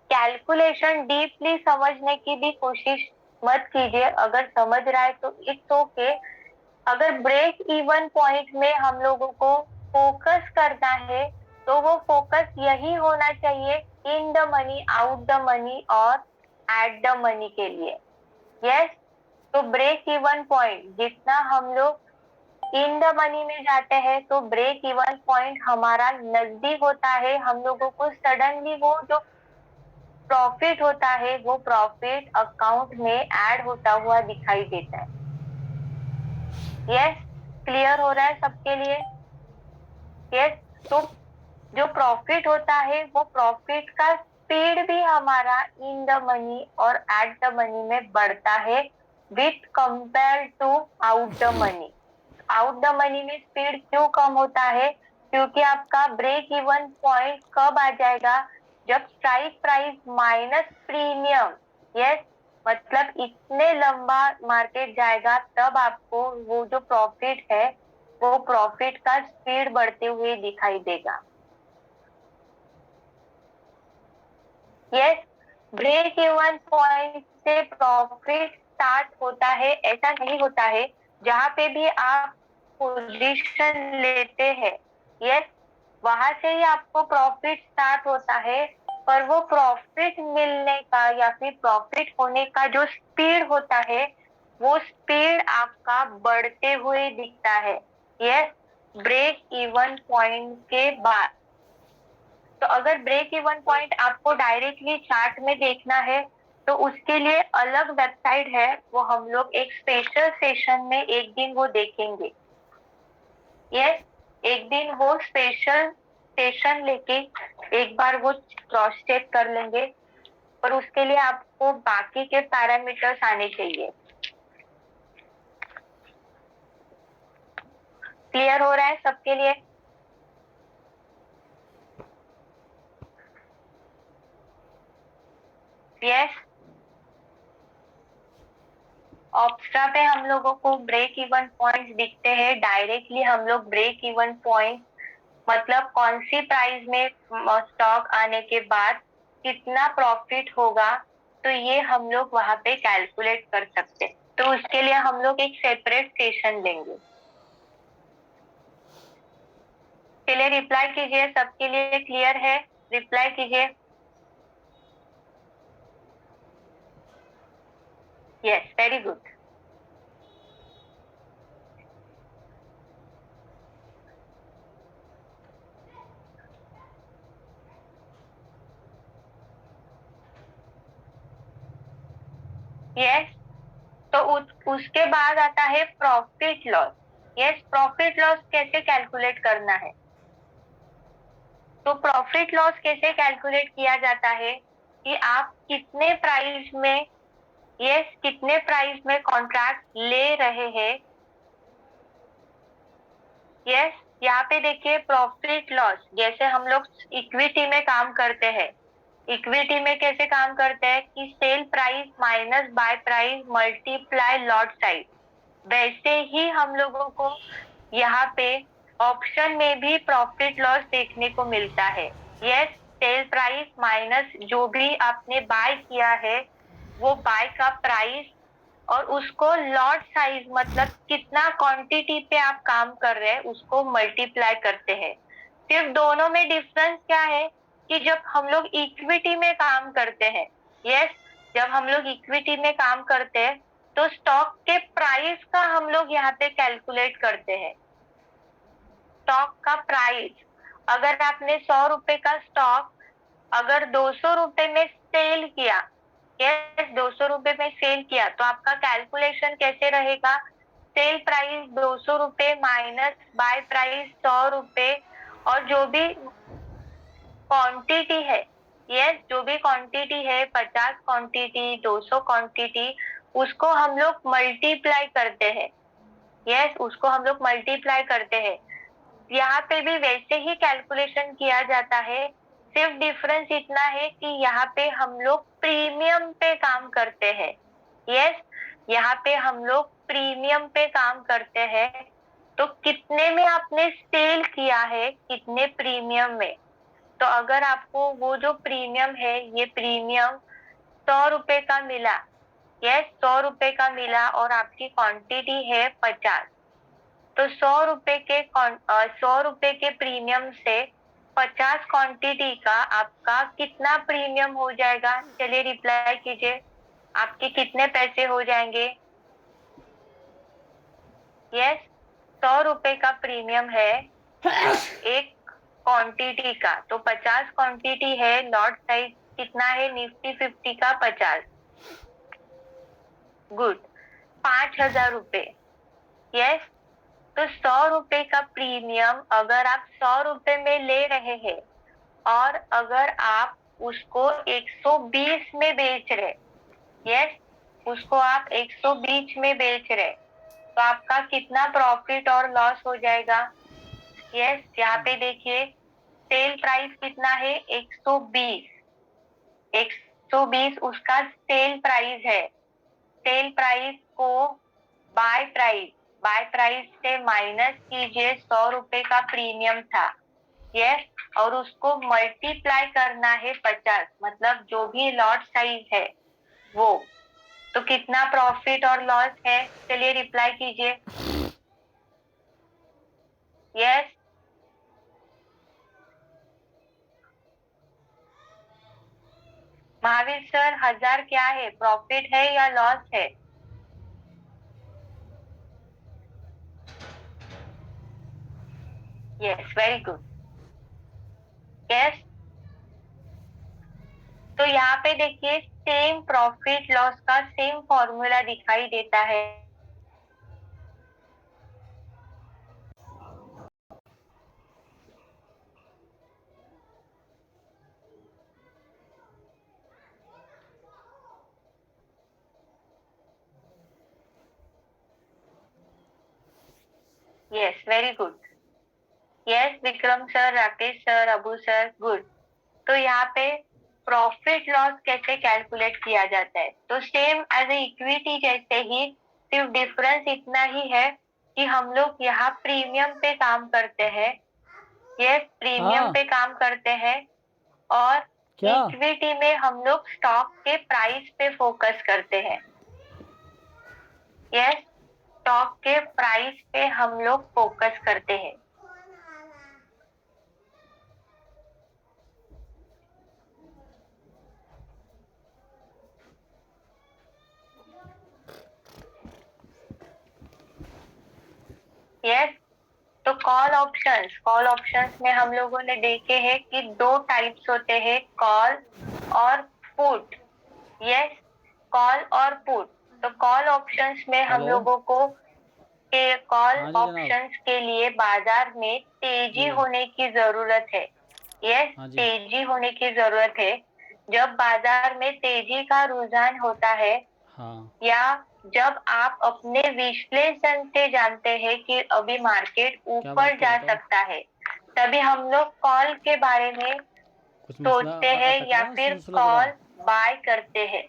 कैलकुलेशन डीपली समझने की भी कोशिश मत कीजिए। अगर समझ रहा है तो इट्स ओके। अगर ब्रेक इवन पॉइंट में हम लोगों को फोकस करना है तो वो फोकस यही होना चाहिए, इन the money, out the money और एट द मनी के लिए। यस। तो ब्रेक इवन पॉइंट जितना हम लोग इन द मनी में जाते हैं तो ब्रेक इवन पॉइंट हमारा नजदीक होता है। हम लोगों को सडनली वो जो प्रॉफिट होता है वो प्रॉफिट अकाउंट में ऐड होता हुआ दिखाई देता है। यस, क्लियर हो रहा है सबके लिए? यस। तो जो प्रॉफिट होता है वो प्रॉफिट का स्पीड भी हमारा इन द मनी और एट द मनी में बढ़ता है with compare to out the money. Out the money में स्पीड क्यों कम होता है? क्योंकि आपका ब्रेक इवन पॉइंट कब आ जाएगा? जब strike price minus premium, yes, मतलब इतने लंबा मार्केट जाएगा तब आपको वो जो प्रॉफिट है वो प्रॉफिट का स्पीड बढ़ते हुए दिखाई देगा। यस, ब्रेक इवन पॉइंट से प्रॉफिट स्टार्ट होता है। ऐसा नहीं होता है जहां पे भी आप पोजीशन लेते हैं, यस, वहां से ही आपको प्रॉफिट स्टार्ट होता है। पर वो प्रॉफिट मिलने का या फिर प्रॉफिट होने का जो स्पीड होता है वो स्पीड आपका बढ़ते हुए दिखता है, यस, ब्रेक इवन पॉइंट के बाद। तो अगर ब्रेक इवन पॉइंट आपको डायरेक्टली चार्ट में देखना है तो उसके लिए अलग वेबसाइट है, वो हम लोग एक स्पेशल सेशन में एक दिन वो देखेंगे। यस, एक दिन वो स्पेशल सेशन लेके एक बार वो क्रॉस चेक कर लेंगे। पर उसके लिए आपको बाकी के पैरामीटर्स आने चाहिए। क्लियर हो रहा है सबके लिए? यस। ऑप्स्ट्रा पे हम लोगों को ब्रेक इवन पॉइंट्स दिखते हैं। डायरेक्टली हम लोग ब्रेक इवन पॉइंट मतलब कौन सी प्राइस में स्टॉक आने के बाद कितना प्रॉफिट होगा, तो ये हम लोग वहां पे कैलकुलेट कर सकते हैं। तो उसके लिए हम लोग एक सेपरेट सेशन लेंगे। चलिए रिप्लाई कीजिए, सबके लिए क्लियर है? रिप्लाई कीजिए। Yes, very good. यस। तो उसके बाद आता है profit loss. Yes, profit loss कैसे कैलकुलेट करना है? तो प्रॉफिट लॉस कैसे कैलकुलेट किया जाता है कि आप कितने प्राइस में, यस, कितने प्राइस में कॉन्ट्रैक्ट ले रहे हैं। यस, यहाँ पे देखिए प्रॉफिट लॉस जैसे हम लोग इक्विटी में काम करते हैं। इक्विटी में कैसे काम करते हैं कि sell price minus buy price multiply lot size, वैसे ही हम लोगों को यहाँ पे ऑप्शन में भी प्रॉफिट लॉस देखने को मिलता है। यस, सेल प्राइस माइनस जो भी आपने बाय किया है वो बाय का प्राइस और उसको लॉट साइज मतलब कितना क्वांटिटी पे आप काम कर रहे हैं उसको मल्टीप्लाई करते हैं। सिर्फ दोनों में डिफरेंस क्या है कि जब हम लोग इक्विटी में काम करते हैं, यस, जब हम लोग इक्विटी में काम करते हैं तो स्टॉक के प्राइस का हम लोग यहाँ पे कैलकुलेट करते हैं। स्टॉक का प्राइस, अगर आपने 100 रुपए का स्टॉक अगर 200 रुपए में सेल किया, यस, 200 रुपए में सेल किया तो आपका कैलकुलेशन कैसे रहेगा? सेल प्राइस 200 रुपए माइनस बाय प्राइस 100 रुपए और जो भी क्वांटिटी है, यस, जो भी क्वांटिटी है 50 क्वांटिटी 200 क्वांटिटी, उसको हम लोग मल्टीप्लाई करते हैं। यस, उसको हम लोग मल्टीप्लाई करते हैं। यहाँ पे भी वैसे ही कैलकुलेशन किया जाता है, सिर्फ डिफरेंस इतना है कि यहाँ पे हम लोग प्रीमियम पे काम करते हैं। यस, यहाँ पे हम लोग प्रीमियम पे काम करते हैं। तो कितने में आपने सेल किया है, कितने प्रीमियम में। तो अगर आपको वो जो प्रीमियम है, ये प्रीमियम 100 रुपए का मिला, यस 100 रुपए का मिला और आपकी क्वांटिटी है 50, तो 100 रुपए के प्रीमियम से 50 क्वांटिटी का आपका कितना प्रीमियम हो जाएगा, चलिए रिप्लाई कीजिए, आपके कितने पैसे हो जाएंगे। यस, 100 रुपए का प्रीमियम है एक क्वांटिटी का, तो 50 क्वांटिटी है, लॉट साइज कितना है, निफ्टी 50 का 50, गुड, 5,000 रुपए। यस, तो 100 रुपए का प्रीमियम अगर आप 100 रुपए में ले रहे हैं और अगर आप उसको 120 में बेच रहे, यस, उसको आप 120 में बेच रहे, तो आपका कितना प्रॉफिट और लॉस हो जाएगा। यस, यहाँ पे देखिए सेल प्राइस कितना है, 120, 120 उसका सेल प्राइस है। सेल प्राइस को बाय प्राइस से माइनस कीजिए, 100 रुपए का प्रीमियम था, यस, और उसको मल्टीप्लाई करना है 50, मतलब जो भी लॉट साइज है वो, तो कितना प्रॉफिट और लॉस है, चलिए रिप्लाई कीजिए। यस, महावीर सर 1,000 क्या है, प्रॉफिट है या लॉस है। Yes, very good. यस, तो यहाँ पे देखिए सेम प्रॉफिट लॉस का सेम फॉर्मूला दिखाई देता है। Yes, very good. Yes, Vikram sir, Rakesh sir, Abu sir, good. तो यहाँ पे प्रॉफिट लॉस कैसे कैलकुलेट किया जाता है, तो सेम एज ए इक्विटी जैसे ही, सिर्फ डिफरेंस इतना ही है कि हम लोग यहाँ प्रीमियम पे काम करते हैं। यस, प्रीमियम हाँ पे काम करते हैं और क्या इक्विटी में हम लोग स्टॉक के प्राइस पे फोकस करते हैं। यस, स्टॉक के प्राइस पे हम लोग फोकस करते हैं। यस, तो कॉल ऑप्शंस में हम लोगों ने देखे हैं कि दो टाइप्स होते हैं, कॉल और पुट। यस, कॉल और पुट। तो कॉल ऑप्शंस में हम हेलो लोगों को के कॉल हाँ जी जनाब ऑप्शंस के लिए बाजार में तेजी जी होने की जरूरत है। यस, हाँ जी तेजी होने की जरूरत है। जब बाजार में तेजी का रुझान होता है हाँ या जब आप अपने विश्लेषण से जानते हैं कि अभी मार्केट क्या ऊपर बात कर जा बताओ सकता है, तभी हम लोग कॉल के बारे में कुछ मसला सोचते हैं अटक या रहा फिर है सुलझ कॉल रहा बाय करते हैं।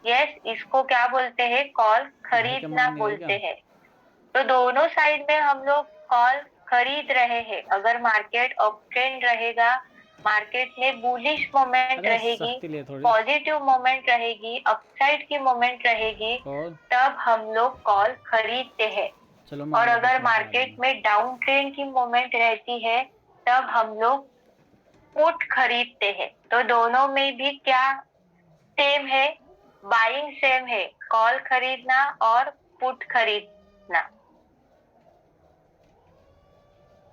यस, इसको क्या बोलते हैं, कॉल भाई क्या खरीदना मान नहीं रहे बोलते क्या हैं। तो दोनों साइड में हम लोग कॉल खरीद रहे हैं। अगर मार्केट अप ट्रेंड रहेगा, मार्केट में बुलिश मोमेंट अरे रहेगी, सख्ती ले थोड़ी पॉजिटिव मोमेंट रहेगी, अपसाइड की मोमेंट रहेगी, और तब हम लोग कॉल खरीदते हैं। चलो और मान लो कुछ अगर मसला नहीं मार्केट है में डाउन ट्रेंड की मोमेंट रहती है, तब हम लोग पुट खरीदते हैं। तो दोनों में भी क्या सेम है, बाइंग सेम है, कॉल खरीदना और पुट खरीदना।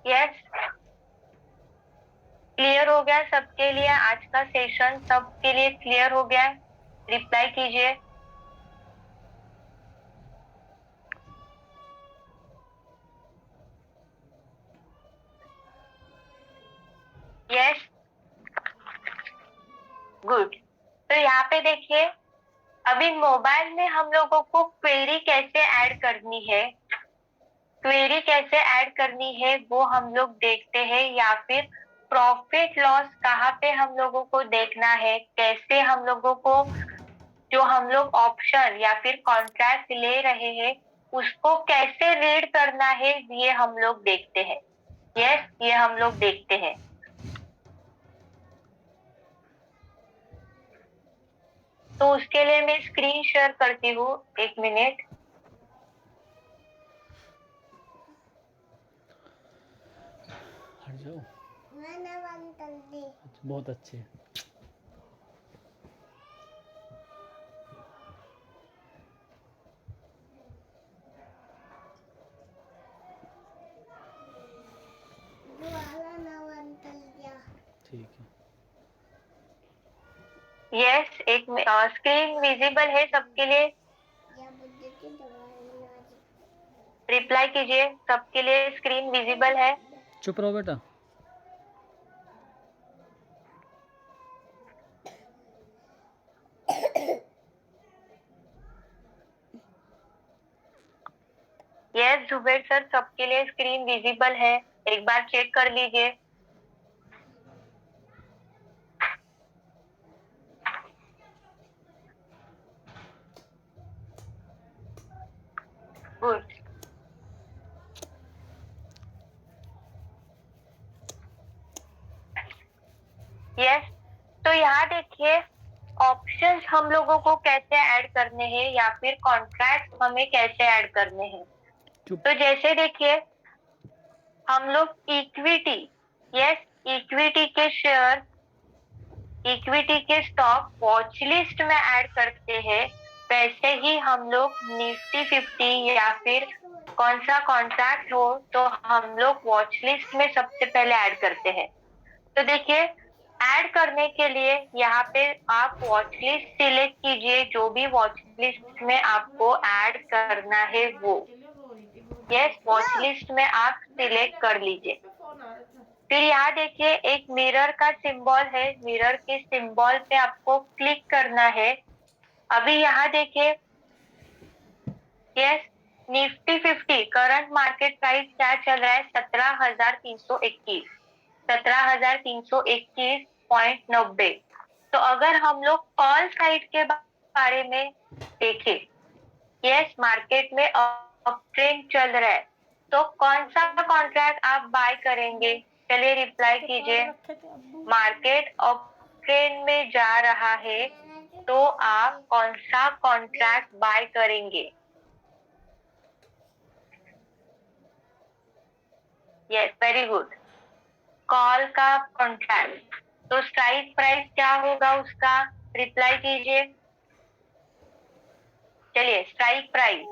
यस, क्लियर हो गया सबके लिए, आज का सेशन सबके लिए क्लियर हो गया, रिप्लाई कीजिए। Yes, good. तो यहाँ पे देखिए अभी मोबाइल में हम लोगों को क्वेरी कैसे ऐड करनी है, क्वेरी कैसे ऐड करनी है वो हम लोग देखते हैं, या फिर प्रॉफिट लॉस कहाँ पे हम लोगों को देखना है, कैसे हम लोगों को जो हम लोग ऑप्शन या फिर कॉन्ट्रैक्ट ले रहे हैं उसको कैसे रीड करना है, ये हम लोग देखते हैं। यस, ये हम लोग देखते हैं। तो उसके लिए मैं स्क्रीन शेयर करती हूँ, 1 मिनट। हट जाओ। अच्छा, बहुत अच्छे। ठीक है। यस, एक स्क्रीन विजिबल है सबके लिए? रिप्लाई कीजिए, सबके लिए स्क्रीन विजिबल है? चुप रहो बेटा। यस जुबेर सर, सबके लिए स्क्रीन विजिबल है, एक बार चेक कर लीजिए। गुड। यस, तो यहाँ देखिए ऑप्शंस हम लोगों को कैसे ऐड करने हैं या फिर कॉन्ट्रैक्ट हमें कैसे ऐड करने हैं। चुप। तो जैसे देखिए हम लोग इक्विटी, यस, इक्विटी के शेयर, इक्विटी के स्टॉक वॉच लिस्ट में ऐड करते हैं, वैसे ही हम लोग निफ्टी 50 या फिर कौन सा कॉन्ट्रैक्ट हो तो हम लोग वॉच लिस्ट में सबसे पहले ऐड करते हैं। तो देखिए ऐड करने के लिए यहाँ पे आप वॉच लिस्ट सिलेक्ट कीजिए, जो भी वॉच लिस्ट में आपको ऐड करना है वो। यस, वॉच लिस्ट में आप सिलेक्ट कर लीजिए। फिर यहाँ देखिए एक मिरर का सिंबल है, मिरर के सिंबल पे आपको क्लिक करना है। अभी यहाँ देखिए yes, Nifty 50 current market price क्या चल रहा है, 17,321, 17,321.90। तो अगर हम लोग कॉल साइड के बारे में देखें, यस, मार्केट में अप ट्रेंड चल रहा है, तो कौन सा कॉन्ट्रैक्ट आप बाय करेंगे? चलिए रिप्लाई कीजिए। मार्केट अप ट्रेंड में जा रहा है तो आप कौन सा कॉन्ट्रैक्ट बाय करेंगे? यस, वेरी गुड, कॉल का कॉन्ट्रैक्ट। तो स्ट्राइक प्राइस क्या होगा उसका, रिप्लाई कीजिए। चलिए स्ट्राइक प्राइस,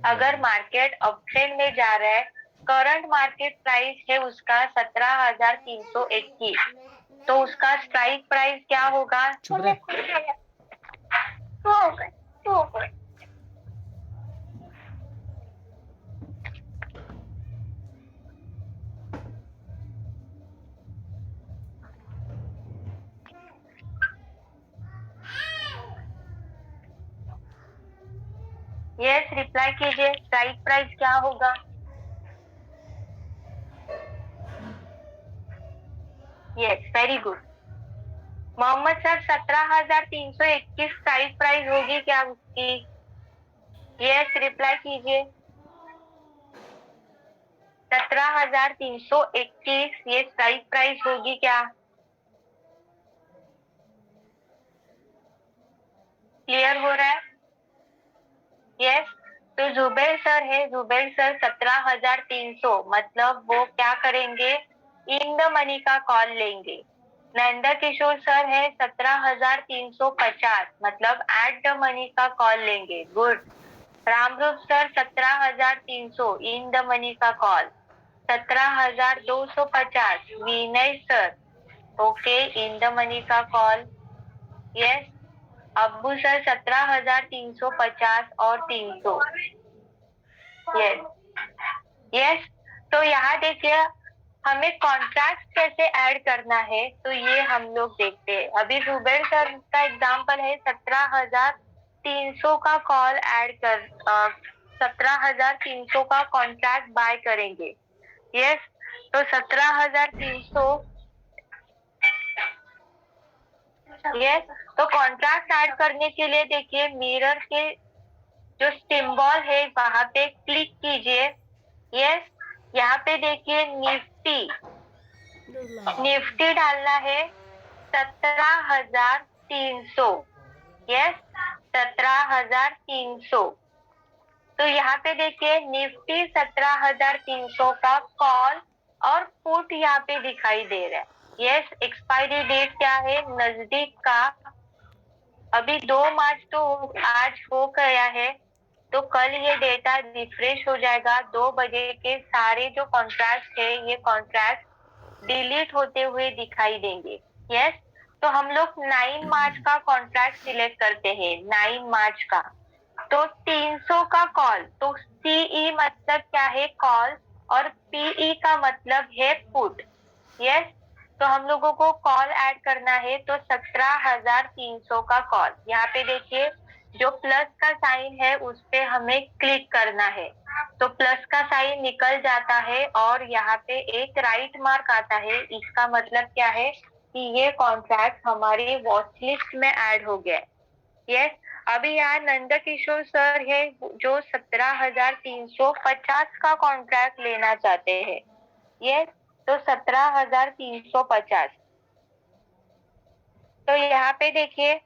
अगर मार्केट अप ट्रेंड में जा रहा है, करंट मार्केट प्राइस है उसका 17,321, तो उसका स्ट्राइक प्राइस क्या होगा? चुप रहे। यस, रिप्लाई कीजिए, स्ट्राइक प्राइस क्या होगा? Yes, very good Mohammad sir, 17,321 strike price होगी क्या उसकी? यस, रिप्लाई कीजिए। 17,321 ये स्ट्राइक प्राइस होगी क्या? क्लियर हो रहा है? यस, तो जुबेर सर है, जुबेर सर 17,300 मतलब वो क्या करेंगे, इन द मनी का कॉल लेंगे। नंदा किशोर सर है 17,350 मतलब एट द मनी का कॉल लेंगे। Good. Ramroop sir 17,300 in the money का call. 17,250 Vinay sir, okay, in the money का कॉल। यस, अब्बू सर 17,350 और 300। यस यस, तो यहाँ देखिए हमें कॉन्ट्रैक्ट कैसे ऐड करना है तो ये हम लोग देखते हैं। अभी जुबेर सर का एग्जांपल है 17,300 का कॉल ऐड कर 17,300 का कॉन्ट्रैक्ट बाय करेंगे। यस, तो 17,300 यस, तो कॉन्ट्रैक्ट ऐड करने के लिए देखिए मिरर के जो सिंबल है वहां पे क्लिक कीजिए। यस, यहाँ पे देखिए निफ्टी निफ्टी डालना है 17,300। यस, 17,300। तो यहाँ पे देखिए निफ्टी 17,300 का कॉल और पुट यहाँ पे दिखाई दे रहा है। यस, एक्सपायरी डेट क्या है नजदीक का, अभी 2 मार्च तो आज हो गया है, तो कल ये डेटा रिफ्रेश हो जाएगा। 2 बजे के सारे जो कॉन्ट्रैक्ट है ये कॉन्ट्रैक्ट डिलीट होते हुए दिखाई देंगे। यस, तो हम लोग 9 मार्च का कॉन्ट्रैक्ट सिलेक्ट करते हैं, 9 मार्च का। तो 300 का कॉल, तो सीई मतलब क्या है कॉल और पीई का मतलब है पुट। यस, तो हम लोगों को कॉल ऐड करना है, तो 17,300 का कॉल। यहाँ पे देखिए जो प्लस का साइन है उस पे हमें क्लिक करना है, तो प्लस का साइन निकल जाता है और यहाँ पे एक राइट मार्क आता है। इसका मतलब क्या है कि ये कॉन्ट्रैक्ट हमारी वॉच लिस्ट में ऐड हो गया। यस, अभी यहाँ नंद किशोर सर है जो 17,350 का कॉन्ट्रैक्ट लेना चाहते हैं। यस, तो 17,350। तो यहाँ पे देखिए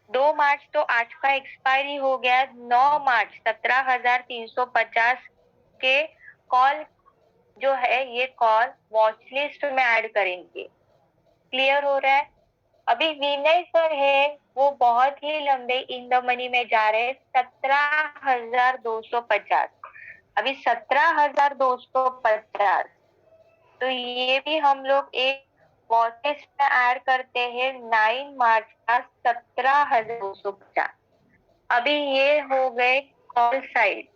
2 मार्च तो आज का एक्सपायरी हो गया। 9 मार्च 17,350 के कॉल जो है ये कॉल वॉच लिस्ट में ऐड करेंगे। क्लियर हो रहा है? अभी विनय सर है वो बहुत ही लंबे इन द मनी में जा रहे हैं 17,250। अभी 17,250, तो ये भी हम लोग एक वॉच लिस्ट में ऐड करते हैं 9 मार्च का 17,250। अभी ये हो गए कॉल साइड।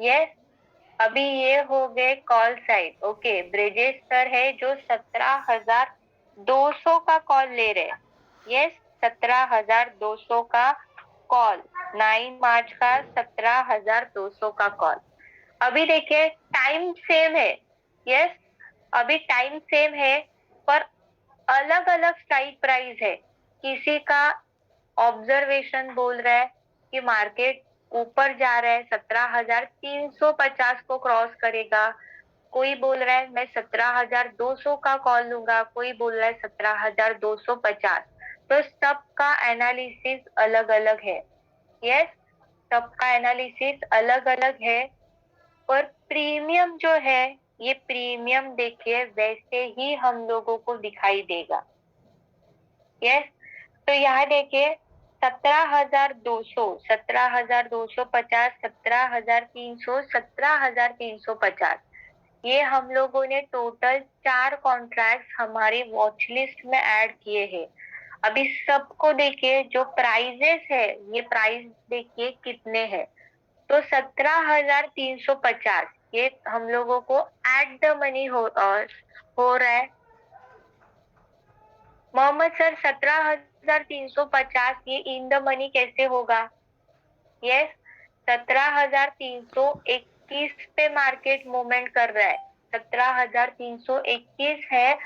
यस, अभी ये हो गए call side. Okay, Brijesh sir है जो 17,200 का कॉल ले रहे हैं। यस, 17,200 का कॉल, 9 मार्च का 17,200 का कॉल। अभी देखिए टाइम सेम है। यस, अभी टाइम सेम है पर अलग अलग स्ट्राइक प्राइस है। किसी का ऑब्जर्वेशन बोल रहा है कि मार्केट ऊपर जा रहा है, 17,350 को क्रॉस करेगा। कोई बोल रहा है मैं 17,200 का कॉल लूंगा, कोई बोल रहा है 17,250। तो सबका एनालिसिस अलग अलग है। यस, सबका एनालिसिस अलग अलग है, पर प्रीमियम जो है ये प्रीमियम देखिए वैसे ही हम लोगों को दिखाई देगा। यस, तो यहाँ देखिए 17,200, 17,250, 17,300, 17,350, ये हम लोगों ने टोटल 4 कॉन्ट्रैक्ट हमारी वॉच लिस्ट में ऐड किए हैं। अभी सबको देखिए जो प्राइजेस है ये प्राइस देखिए कितने हैं, तो 17,350 ये हम लोगों को एट द मनी हो रहा है। मोहम्मद सर 17,350 ये इन द मनी कैसे होगा? यस, 17,321 पे मार्केट मूवमेंट कर रहा है, 17,321 है।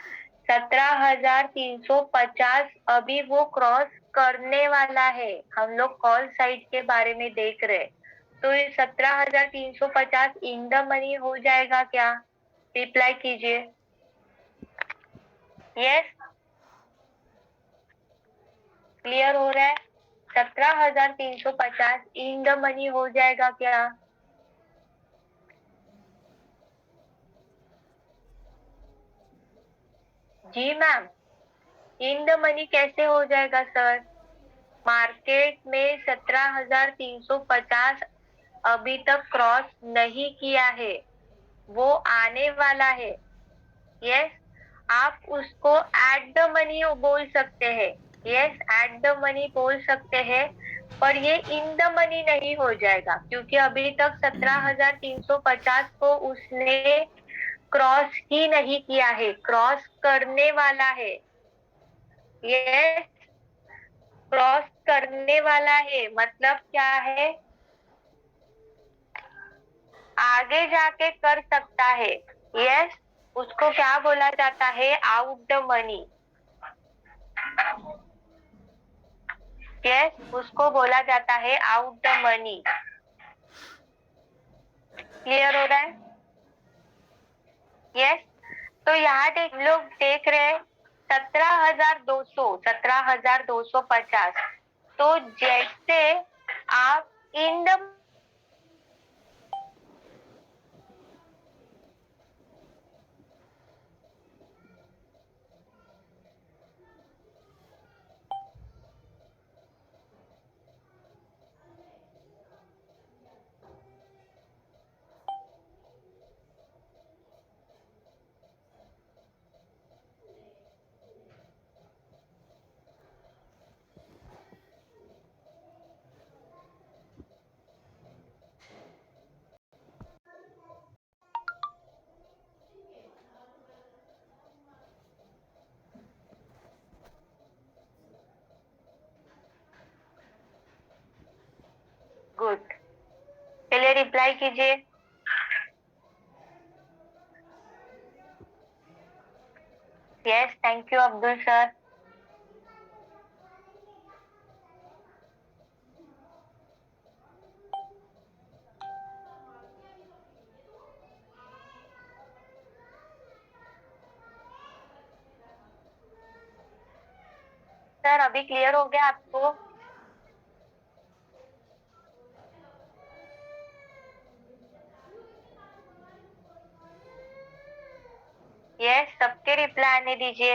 17,350 अभी वो क्रॉस करने वाला है। हम लोग कॉल साइड के बारे में देख रहे हैं, तो ये 17,350 इन द मनी हो जाएगा क्या? रिप्लाई कीजिए। यस, क्लियर हो रहा है? 17,350 इन द मनी हो जाएगा क्या? जी मैम, इन द मनी कैसे हो जाएगा सर? मार्केट में 17,350 अभी तक क्रॉस नहीं किया है, वो आने वाला है। यस, आप उसको एट द मनी बोल सकते हैं। यस, एट द मनी बोल सकते हैं, पर ये इन द मनी नहीं हो जाएगा क्योंकि अभी तक 17,350 को उसने क्रॉस ही नहीं किया है, क्रॉस करने वाला है। यस, क्रॉस करने वाला है मतलब क्या है, आगे जाके कर सकता है। यस, उसको क्या बोला जाता है, आउट द मनी। यस, उसको बोला जाता है आउट द मनी। क्लियर हो रहा है? यस, तो यहाँ लोग देख रहे हैं 17,250। तो जैसे आप इन द गुड, चलिए रिप्लाई कीजिए। Yes, thank you Abdul sir. Sir अभी क्लियर हो गया आपको? यस, सबके रिप्लाई आने दीजिए।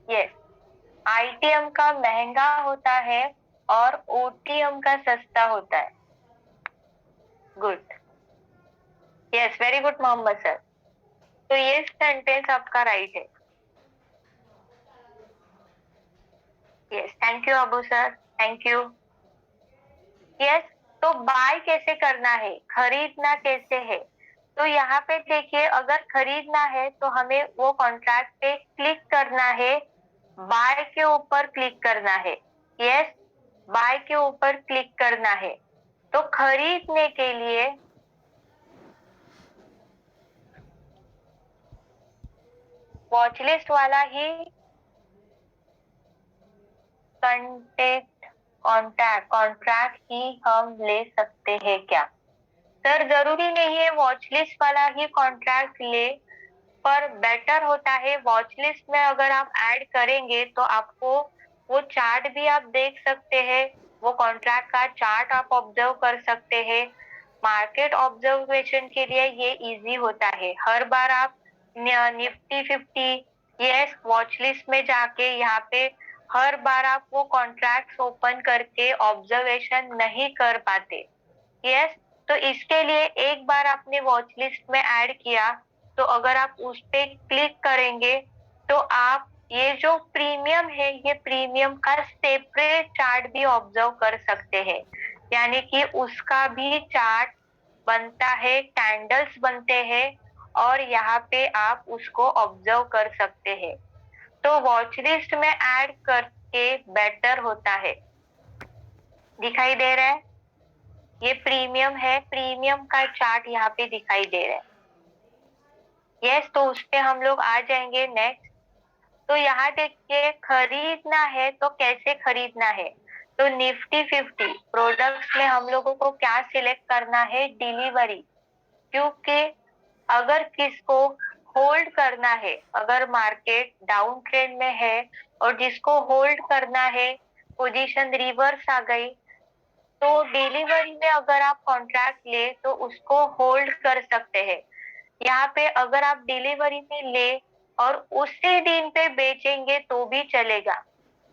यस, आईटीएम का महंगा होता है और ओटीएम का सस्ता होता है। Good, yes, very good Mohammad sir. तो ये सेंटेंस आपका राइट है। Yes, thank you Abu sir, thank you. Yes, तो बाय कैसे करना है, खरीदना कैसे है? तो यहाँ पे देखिए, अगर खरीदना है तो हमें वो कॉन्ट्रैक्ट पे क्लिक करना है, बाय के ऊपर क्लिक करना है। यस, बाय के ऊपर क्लिक करना है। तो खरीदने के लिए वॉच लिस्ट वाला ही कंटेक्ट कॉन्टैक्ट कॉन्ट्रैक्ट ही हम ले सकते हैं क्या? सर जरूरी नहीं है वॉच लिस्ट वाला ही कॉन्ट्रैक्ट ले, पर बेटर होता है वॉच लिस्ट में अगर आप ऐड करेंगे तो आपको वो चार्ट भी आप देख सकते हैं, वो कॉन्ट्रैक्ट का चार्ट आप ऑब्जर्व कर सकते हैं। मार्केट ऑब्जर्वेशन के लिए ये इजी होता है। हर बार आप निफ्टी 50, यस, वॉच लिस्ट में जाके यहाँ पे हर बार आप वो कॉन्ट्रैक्ट ओपन करके ऑब्जर्वेशन नहीं कर पाते। यस, तो इसके लिए एक बार आपने वॉच लिस्ट में ऐड किया तो अगर आप उस पे क्लिक करेंगे तो आप ये जो प्रीमियम है, ये प्रीमियम का सेपरेट चार्ट भी ऑब्जर्व कर सकते हैं। यानी कि उसका भी चार्ट बनता है, कैंडल्स बनते हैं और यहाँ पे आप उसको ऑब्जर्व कर सकते हैं। तो वॉच लिस्ट में ऐड करके बेटर होता है। दिखाई दे रहा है? ये प्रीमियम है, प्रीमियम का चार्ट यहाँ पे दिखाई दे रहा है। यस, तो उस पे हम लोग आ जाएंगे नेक्स्ट। तो यहाँ देखिए, खरीदना है तो कैसे खरीदना है? तो निफ्टी 50 प्रोडक्ट्स में हम लोगों को क्या सिलेक्ट करना है, डिलीवरी। क्योंकि अगर किसको होल्ड करना है, अगर मार्केट डाउन ट्रेंड में है और जिसको होल्ड करना है, पोजीशन रिवर्स आ गई, तो डिलीवरी में अगर आप कॉन्ट्रैक्ट ले तो उसको होल्ड कर सकते हैं। यहाँ पे अगर आप डिलीवरी में ले और उसी दिन पे बेचेंगे तो भी चलेगा।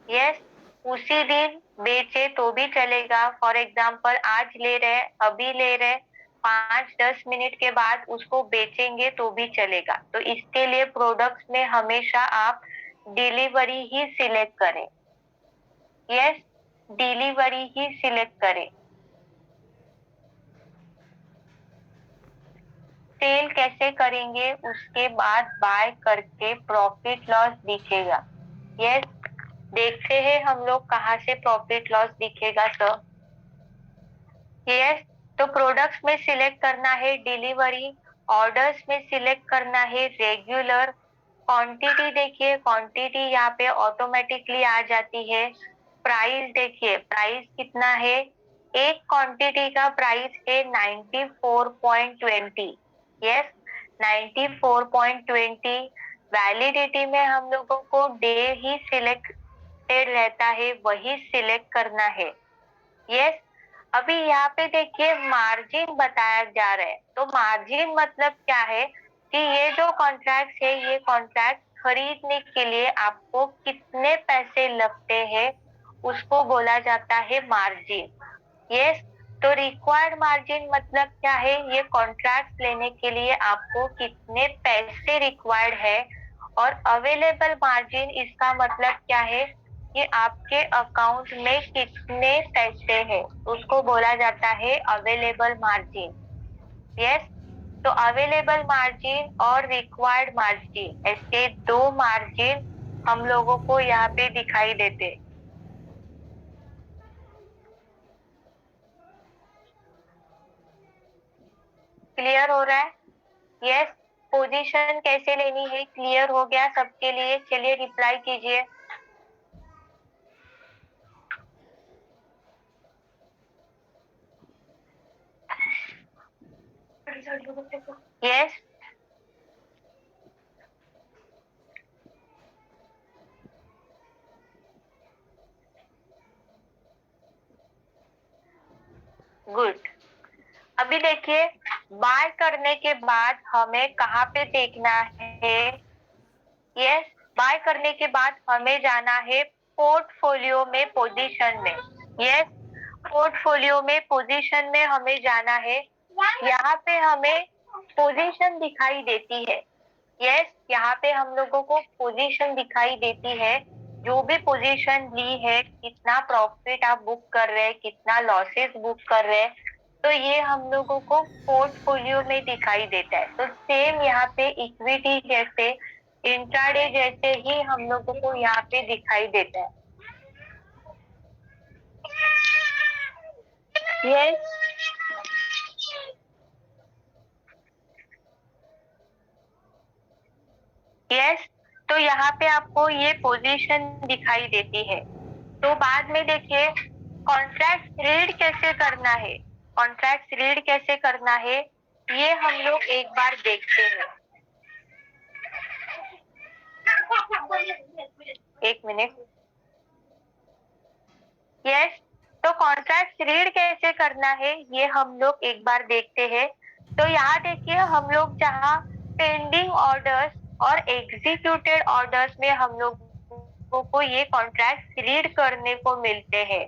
यस, उसी दिन बेचे तो भी चलेगा। फॉर एग्जाम्पल आज ले रहे, अभी ले रहे, 5-10 मिनट के बाद उसको बेचेंगे तो भी चलेगा। तो इसके लिए प्रोडक्ट्स में हमेशा आप डिलीवरी ही सिलेक्ट करें। यस, डिलीवरी ही सिलेक्ट करें। सेल कैसे करेंगे, उसके बाद बाय करके प्रॉफिट लॉस दिखेगा। यस, देखते हैं हम लोग कहाँ से प्रॉफिट लॉस दिखेगा सर। यस, तो प्रोडक्ट्स में सिलेक्ट करना है डिलीवरी, ऑर्डर्स में सिलेक्ट करना है रेगुलर, क्वांटिटी देखिए, क्वांटिटी यहाँ पे ऑटोमेटिकली आ जाती है। प्राइस देखिए, प्राइस कितना है, एक क्वांटिटी का प्राइस है 94.20। यस, 94.20। वैलिडिटी में हम लोगों को डे ही सिलेक्टेड रहता है, वही सिलेक्ट करना है। यस, अभी यहाँ पे देखिए मार्जिन बताया जा रहा है। तो मार्जिन मतलब क्या है कि ये जो कॉन्ट्रैक्ट है, ये कॉन्ट्रैक्ट खरीदने के लिए आपको कितने पैसे लगते हैं, उसको बोला जाता है मार्जिन। यस, तो रिक्वायर्ड मार्जिन मतलब क्या है, ये कॉन्ट्रैक्ट लेने के लिए आपको कितने पैसे रिक्वायर्ड है। और अवेलेबल मार्जिन, इसका मतलब क्या है कि आपके अकाउंट में कितने पैसे हैं, उसको बोला जाता है अवेलेबल मार्जिन। यस, तो अवेलेबल मार्जिन और रिक्वायर्ड मार्जिन, ऐसे दो मार्जिन हम लोगों को यहाँ पे दिखाई देते। क्लियर हो रहा है? यस, पोजीशन कैसे लेनी है क्लियर हो गया सबके लिए? चलिए रिप्लाई कीजिए। Yes, good. अभी देखिए, बाय करने के बाद हमें कहाँ पे देखना है। यस, बाय करने के बाद हमें जाना है पोर्टफोलियो में, पोजीशन में। यस, पोर्टफोलियो में पोजीशन में हमें जाना है। यहाँ पे हमें पोजीशन दिखाई देती है। यस, यहाँ पे हम लोगों को पोजीशन दिखाई देती है। जो भी पोजीशन ली है, कितना प्रॉफिट आप बुक कर रहे हैं, कितना लॉसेस बुक कर रहे हैं, तो ये हम लोगों को पोर्टफोलियो में दिखाई देता है। तो सेम यहाँ पे इक्विटी जैसे, इंट्राडे जैसे ही हम लोगों को यहाँ पे दिखाई देता है। यस, यस, तो यहाँ पे आपको ये पोजीशन दिखाई देती है। तो बाद में देखिए, कॉन्ट्रैक्ट रीड कैसे करना है, कॉन्ट्रैक्ट रीड कैसे करना है, ये हम लोग एक बार देखते हैं। एक मिनट। यस, तो कॉन्ट्रैक्ट रीड कैसे करना है, ये हम लोग एक बार देखते हैं। तो यहाँ देखिए, हम लोग जहाँ पेंडिंग ऑर्डर्स और एग्जीक्यूटेड ऑर्डर्स में हम लोगों को ये कॉन्ट्रैक्ट रीड करने को मिलते हैं।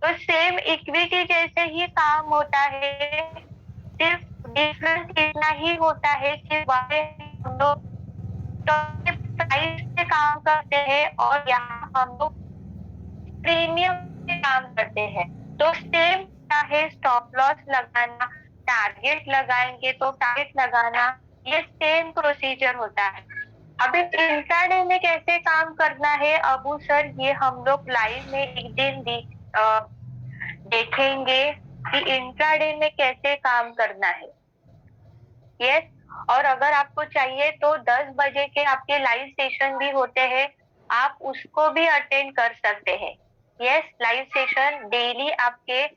तो सेम इक्विटी जैसे ही काम होता है, सिर्फ डिफरेंस इतना ही होता है कि वहाँ हम लोग प्राइस से काम करते हैं और यहाँ हम लोग प्रीमियम से काम करते हैं। तो सेम है, स्टॉप लॉस लगाना, टारगेट लगाएंगे तो टारगेट लगाना, ये सेम प्रोसीजर होता है। अभी इंट्राडे में कैसे काम करना है अबू सर, ये हम लोग लाइव में एक दिन देखेंगे कि इंट्राडे में कैसे काम करना है। यस, और अगर आपको चाहिए तो 10 बजे के आपके लाइव सेशन भी होते हैं, आप उसको भी अटेंड कर सकते हैं। यस, लाइव सेशन डेली आपके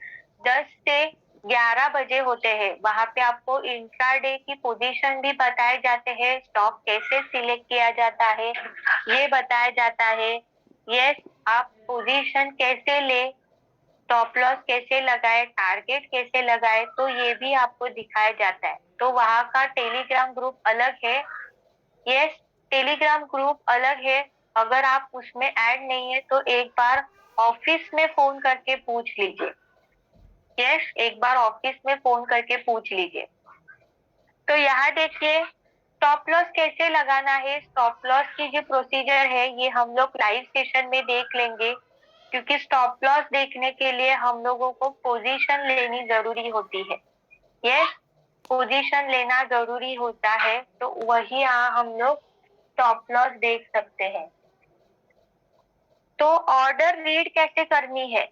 10 से 11 बजे होते हैं। वहां पे आपको इंट्राडे की पोजीशन भी बताए जाते हैं, स्टॉक कैसे सिलेक्ट किया जाता है ये बताया जाता है। यस, आप पोजीशन कैसे ले, स्टॉप लॉस कैसे लगाए, टारगेट कैसे लगाए, तो ये भी आपको दिखाया जाता है। तो वहाँ का टेलीग्राम ग्रुप अलग है। यस, टेलीग्राम ग्रुप अलग है। अगर आप उसमें ऐड नहीं है तो एक बार ऑफिस में फोन करके पूछ लीजिए। यस, एक बार ऑफिस में फोन करके पूछ लीजिए। तो यहाँ देखिए, स्टॉप लॉस कैसे लगाना है, स्टॉप लॉस की जो प्रोसीजर है ये हम लोग लाइव सेशन में देख लेंगे। क्योंकि स्टॉप लॉस देखने के लिए हम लोगों को पोजीशन लेनी जरूरी होती है। यस, पोजीशन लेना जरूरी होता है, तो वही हम लोग स्टॉप लॉस देख सकते हैं। तो ऑर्डर रीड कैसे करनी है?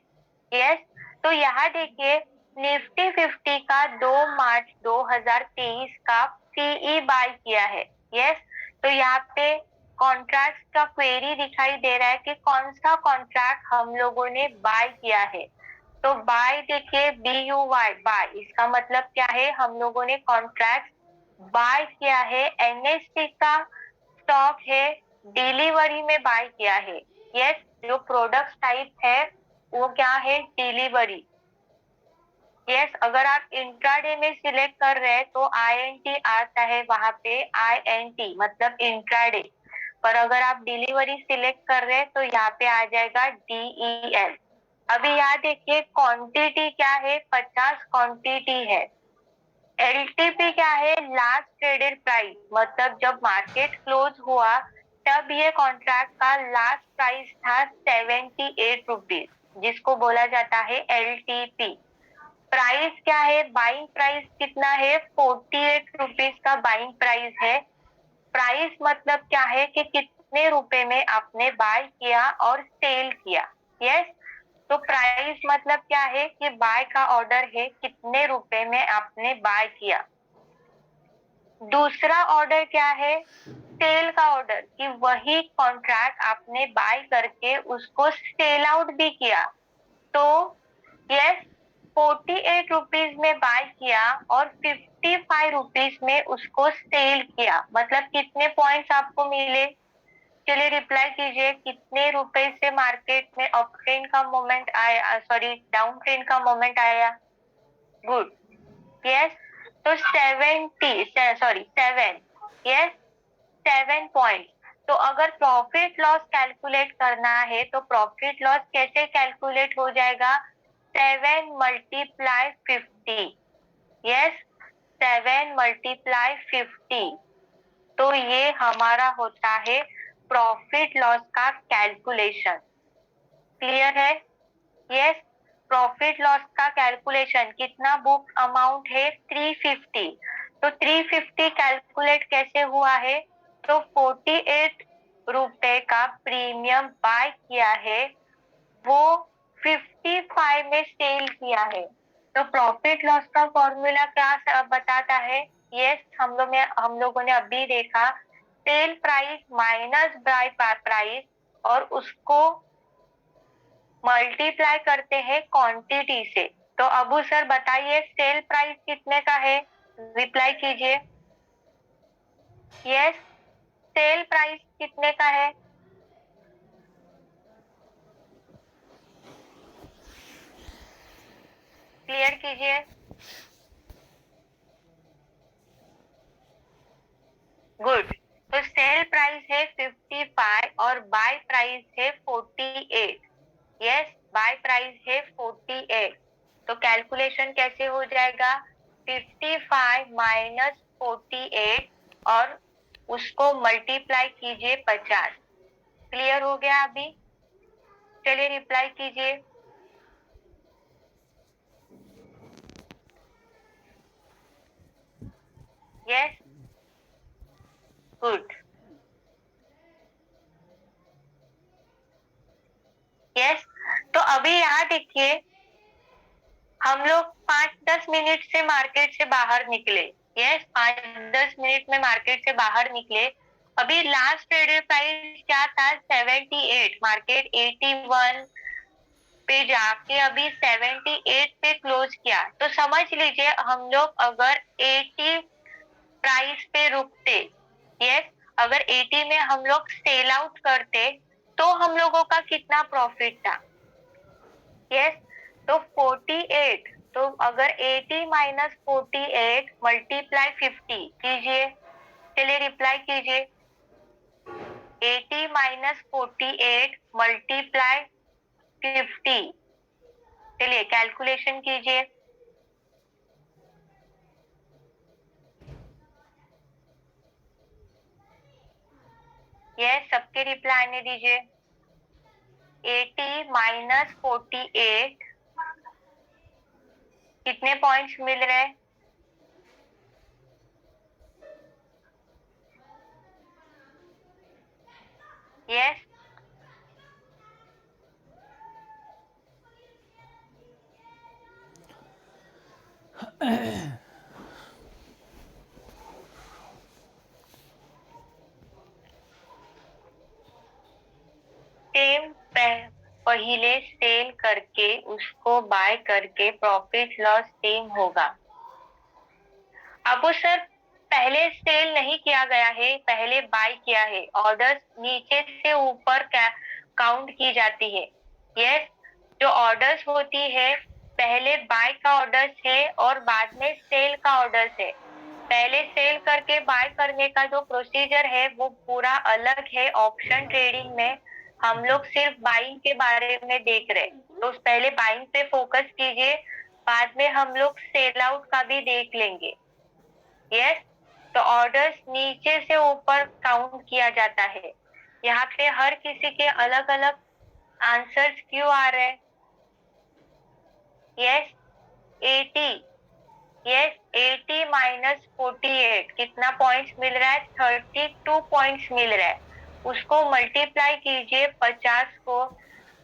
यस, तो यहाँ देखिए निफ्टी 50 का 2 मार्च 2023 का सीई बाय किया है। यस, तो यहाँ पे कॉन्ट्रैक्ट का क्वेरी दिखाई दे रहा है कि कौन सा कॉन्ट्रैक्ट हम लोगों ने बाय किया है। तो बाय देखिए BUY बाय, इसका मतलब क्या है? हम लोगों ने कॉन्ट्रैक्ट बाय किया है। NSE का स्टॉक है, डिलीवरी में बाय किया है। यस, जो प्रोडक्ट टाइप है वो क्या है? डिलीवरी। यस, अगर आप इंट्राडे में सिलेक्ट कर रहे हैं तो INT आता है वहां पे, INT मतलब इंट्राडे। पर अगर आप डिलीवरी सिलेक्ट कर रहे हैं तो यहाँ पे आ जाएगा DEL। अभी यहाँ देखिए क्वांटिटी क्या है? 50 क्वांटिटी है। LTP क्या है? लास्ट ट्रेडेड प्राइस, मतलब जब मार्केट क्लोज हुआ तब ये कॉन्ट्रैक्ट का लास्ट प्राइस था 78 रुपीज, जिसको बोला जाता है LTP। प्राइस क्या है? बाइंग प्राइस कितना है? 48 रुपीज का बाइंग प्राइस है। प्राइस मतलब क्या है कि कितने रुपए में आपने बाय किया और सेल किया। यस, तो प्राइस मतलब क्या है कि बाय का ऑर्डर है, कितने रुपए में आपने बाय किया। दूसरा ऑर्डर क्या है? सेल का ऑर्डर, कि वही कॉन्ट्रैक्ट आपने बाय करके उसको सेल आउट भी किया। तो यस, 48 रुपीज में बाय किया और 55 रुपीज में उसको सेल किया, मतलब कितने पॉइंट्स आपको मिले? चलिए रिप्लाई कीजिए, कितने रुपए से मार्केट में अप ट्रेंड का मोमेंट आया, सॉरी डाउन ट्रेंड का मोमेंट आया? गुड। यस, तो 7। Yes, 7 point. तो अगर प्रॉफिट लॉस कैलकुलेट करना है तो प्रॉफिट लॉस कैसे कैलकुलेट हो जाएगा? 7 मल्टीप्लाई 50। यस, 7 मल्टीप्लाई 50, तो ये हमारा होता है प्रॉफिट लॉस का कैलकुलेशन। क्लियर है? यस, प्रॉफिट लॉस का कैलकुलेशन कितना बुक अमाउंट है? 350। तो 350 कैलकुलेट कैसे हुआ है? तो 48 रुपए का प्रीमियम बाय किया है, वो 55 में सेल किया है। तो प्रॉफिट लॉस का फॉर्मूला क्या बताता है? यस, हम लोगों ने अभी देखा, sell price minus buy price और उसको मल्टीप्लाई करते हैं क्वांटिटी से। तो अबू सर बताइए सेल प्राइस कितने का है? रिप्लाई कीजिए। यस, सेल प्राइस कितने का है? क्लियर कीजिए। गुड। तो सेल प्राइस है 55 और बाय प्राइस है 48। यस, बाय प्राइस है 48। तो कैलकुलेशन कैसे हो जाएगा? 55 माइनस 48 और उसको मल्टीप्लाई कीजिए 50। क्लियर हो गया अभी? चलिए रिप्लाई कीजिए। Yes, good. यस, तो अभी यहाँ देखिए हम लोग 5-10 मिनट से मार्केट से बाहर निकले। यस, 5-10 मिनट में मार्केट से बाहर निकले। अभी लास्ट ट्रेडेड प्राइस क्या था? 78। मार्केट 81 पे जाके अभी 78 पे क्लोज किया। तो समझ लीजिए हम लोग अगर 80 प्राइस पे रुकते, यस, अगर 80 में हम लोग सेल आउट करते तो हम लोगों का कितना प्रॉफिट था? यस, तो 48। तो अगर 80 माइनस 48 मल्टीप्लाई 50 कीजिए। चलिए रिप्लाई कीजिए। 80 माइनस 48 मल्टीप्लाई 50। चलिए कैलकुलेशन कीजिए। यस, सबके रिप्लाई आने दीजिए। 80 माइनस 48 कितने पॉइंट्स मिल रहे हैं? यस, सेम पहले सेल करके उसको बाय करके प्रॉफिट लॉस सेम होगा। अब वो सर पहले सेल नहीं किया गया है, पहले बाय किया है। ऑर्डर्स नीचे से ऊपर काउंट की जाती है। यस, जो ऑर्डर्स होती है पहले बाय का ऑर्डर्स है और बाद में सेल का ऑर्डर्स है। पहले सेल करके बाय करने का जो प्रोसीजर है वो पूरा अलग है। ऑप्शन ट्रेडिंग में हम लोग सिर्फ बाइंग के बारे में देख रहे, तो पहले बाइंग पे फोकस कीजिए, बाद में हम लोग सेल आउट का भी देख लेंगे। यस, तो ऑर्डर्स नीचे से ऊपर काउंट किया जाता है। यहाँ पे हर किसी के अलग अलग आंसर्स क्यों आ रहे हैं? यस, 80। यस, 80 माइनस 48 कितना पॉइंट्स मिल रहा है? 32 पॉइंट्स मिल रहा है। उसको मल्टीप्लाई कीजिए 50 को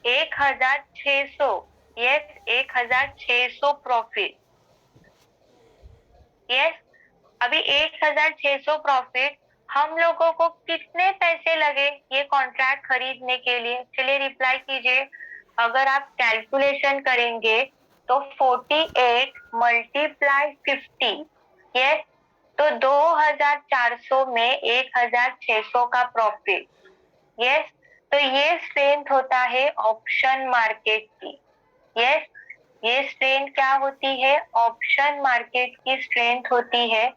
1600। Yes, 1600 profit. यस, अभी 1600 प्रॉफिट हम लोगों को कितने पैसे लगे ये कॉन्ट्रैक्ट खरीदने के लिए? चलिए रिप्लाई कीजिए। अगर आप कैलकुलेशन करेंगे तो 48 मल्टीप्लाई 50, यस, तो 2400 में 1600 का प्रॉफिट। यस, तो ये स्ट्रेंथ होता है ऑप्शन मार्केट की। यस, ये स्ट्रेंथ क्या होती है? ऑप्शन मार्केट की स्ट्रेंथ होती है।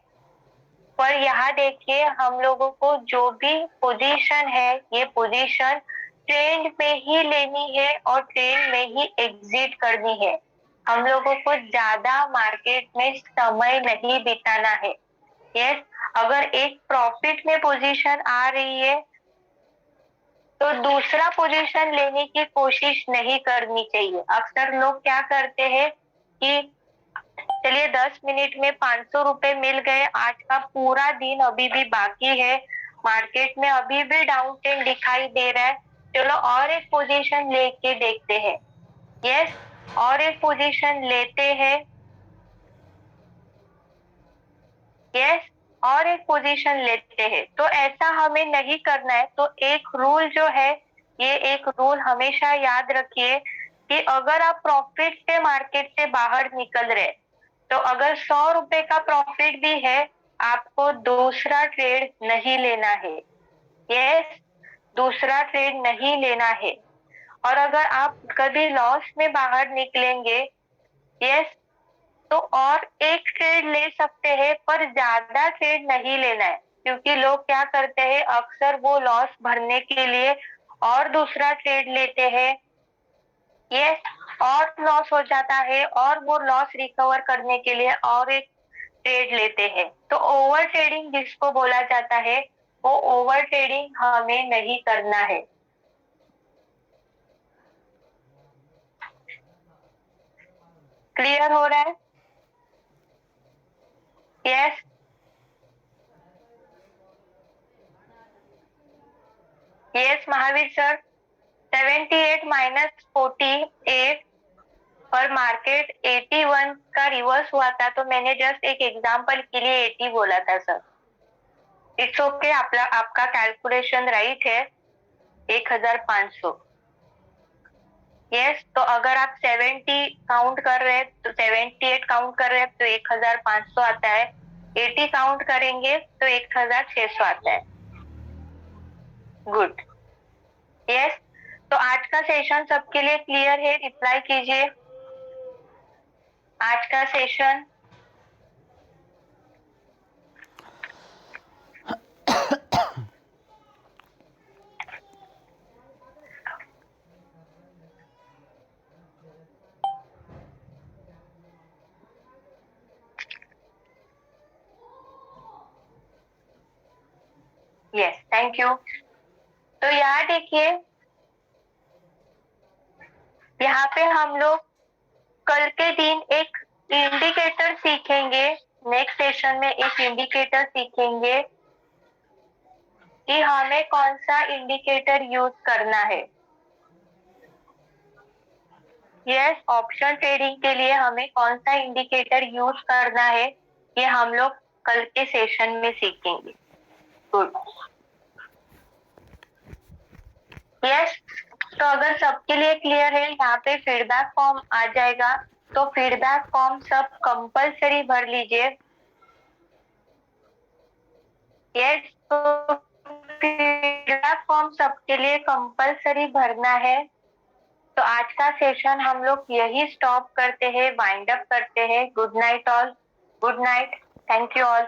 पर यहाँ देखिए, हम लोगों को जो भी पोजीशन है ये पोजीशन ट्रेंड में ही लेनी है और ट्रेंड में ही एग्जिट करनी है। हम लोगों को ज्यादा मार्केट में समय नहीं बिताना है। यस, अगर एक प्रॉफिट में पोजीशन आ रही है तो दूसरा पोजीशन लेने की कोशिश नहीं करनी चाहिए। अक्सर लोग क्या करते हैं कि चलिए 10 मिनट में 500 रुपए मिल गए, आज का पूरा दिन अभी भी बाकी है, मार्केट में अभी भी डाउन ट्रेंड दिखाई दे रहा है, चलो और एक पोजीशन लेके देखते हैं। यस, और एक पोजीशन लेते हैं। यस, और एक पोजीशन लेते हैं। तो ऐसा हमें नहीं करना है। तो एक रूल जो है, ये एक रूल हमेशा याद रखिए कि अगर आप प्रॉफिट से मार्केट से बाहर निकल रहे, तो अगर 100 रुपए का प्रॉफिट भी है, आपको दूसरा ट्रेड नहीं लेना है। यस, दूसरा ट्रेड नहीं लेना है। और अगर आप कभी लॉस में बाहर निकलेंगे, यस, तो और एक ट्रेड ले सकते हैं, पर ज्यादा ट्रेड नहीं लेना है। क्योंकि लोग क्या करते हैं, अक्सर वो लॉस भरने के लिए और दूसरा ट्रेड लेते हैं। यस, और लॉस हो जाता है और वो लॉस रिकवर करने के लिए और एक ट्रेड लेते हैं। तो ओवर ट्रेडिंग जिसको बोला जाता है, वो ओवर ट्रेडिंग हमें नहीं करना है। क्लियर हो रहा है? Yes, yes Mahavir sir. 78 minus 48 पर मार्केट 81 का रिवर्स हुआ था, तो मैंने जस्ट एक एग्जांपल के लिए 80 बोला था सर। इट्स ओके, आपका कैलकुलेशन राइट है, 1500। यस, तो अगर आप 70 काउंट कर रहे हैं तो 78 काउंट कर रहे हैं तो 1500 आता है। 80 काउंट करेंगे तो 1600 आता है। गुड। यस, तो आज का सेशन सबके लिए क्लियर है? रिप्लाई कीजिए। आज का सेशन यस, थैंक यू। तो यहाँ देखिए, यहाँ पे हम लोग कल के दिन एक इंडिकेटर सीखेंगे, नेक्स्ट सेशन में एक इंडिकेटर सीखेंगे कि हमें कौन सा इंडिकेटर यूज करना है। यस, ऑप्शन ट्रेडिंग के लिए हमें कौन सा इंडिकेटर यूज करना है ये हम लोग कल के सेशन में सीखेंगे। गुड। यस, तो अगर सबके लिए क्लियर है, यहाँ पे फीडबैक फॉर्म आ जाएगा, तो फीडबैक फॉर्म सब कंपलसरी भर लीजिए। यस, तो फीडबैक फॉर्म सबके लिए कंपलसरी भरना है। तो आज का सेशन हम लोग यही स्टॉप करते हैं, वाइंड अप करते हैं। Good night all, good night, thank you all.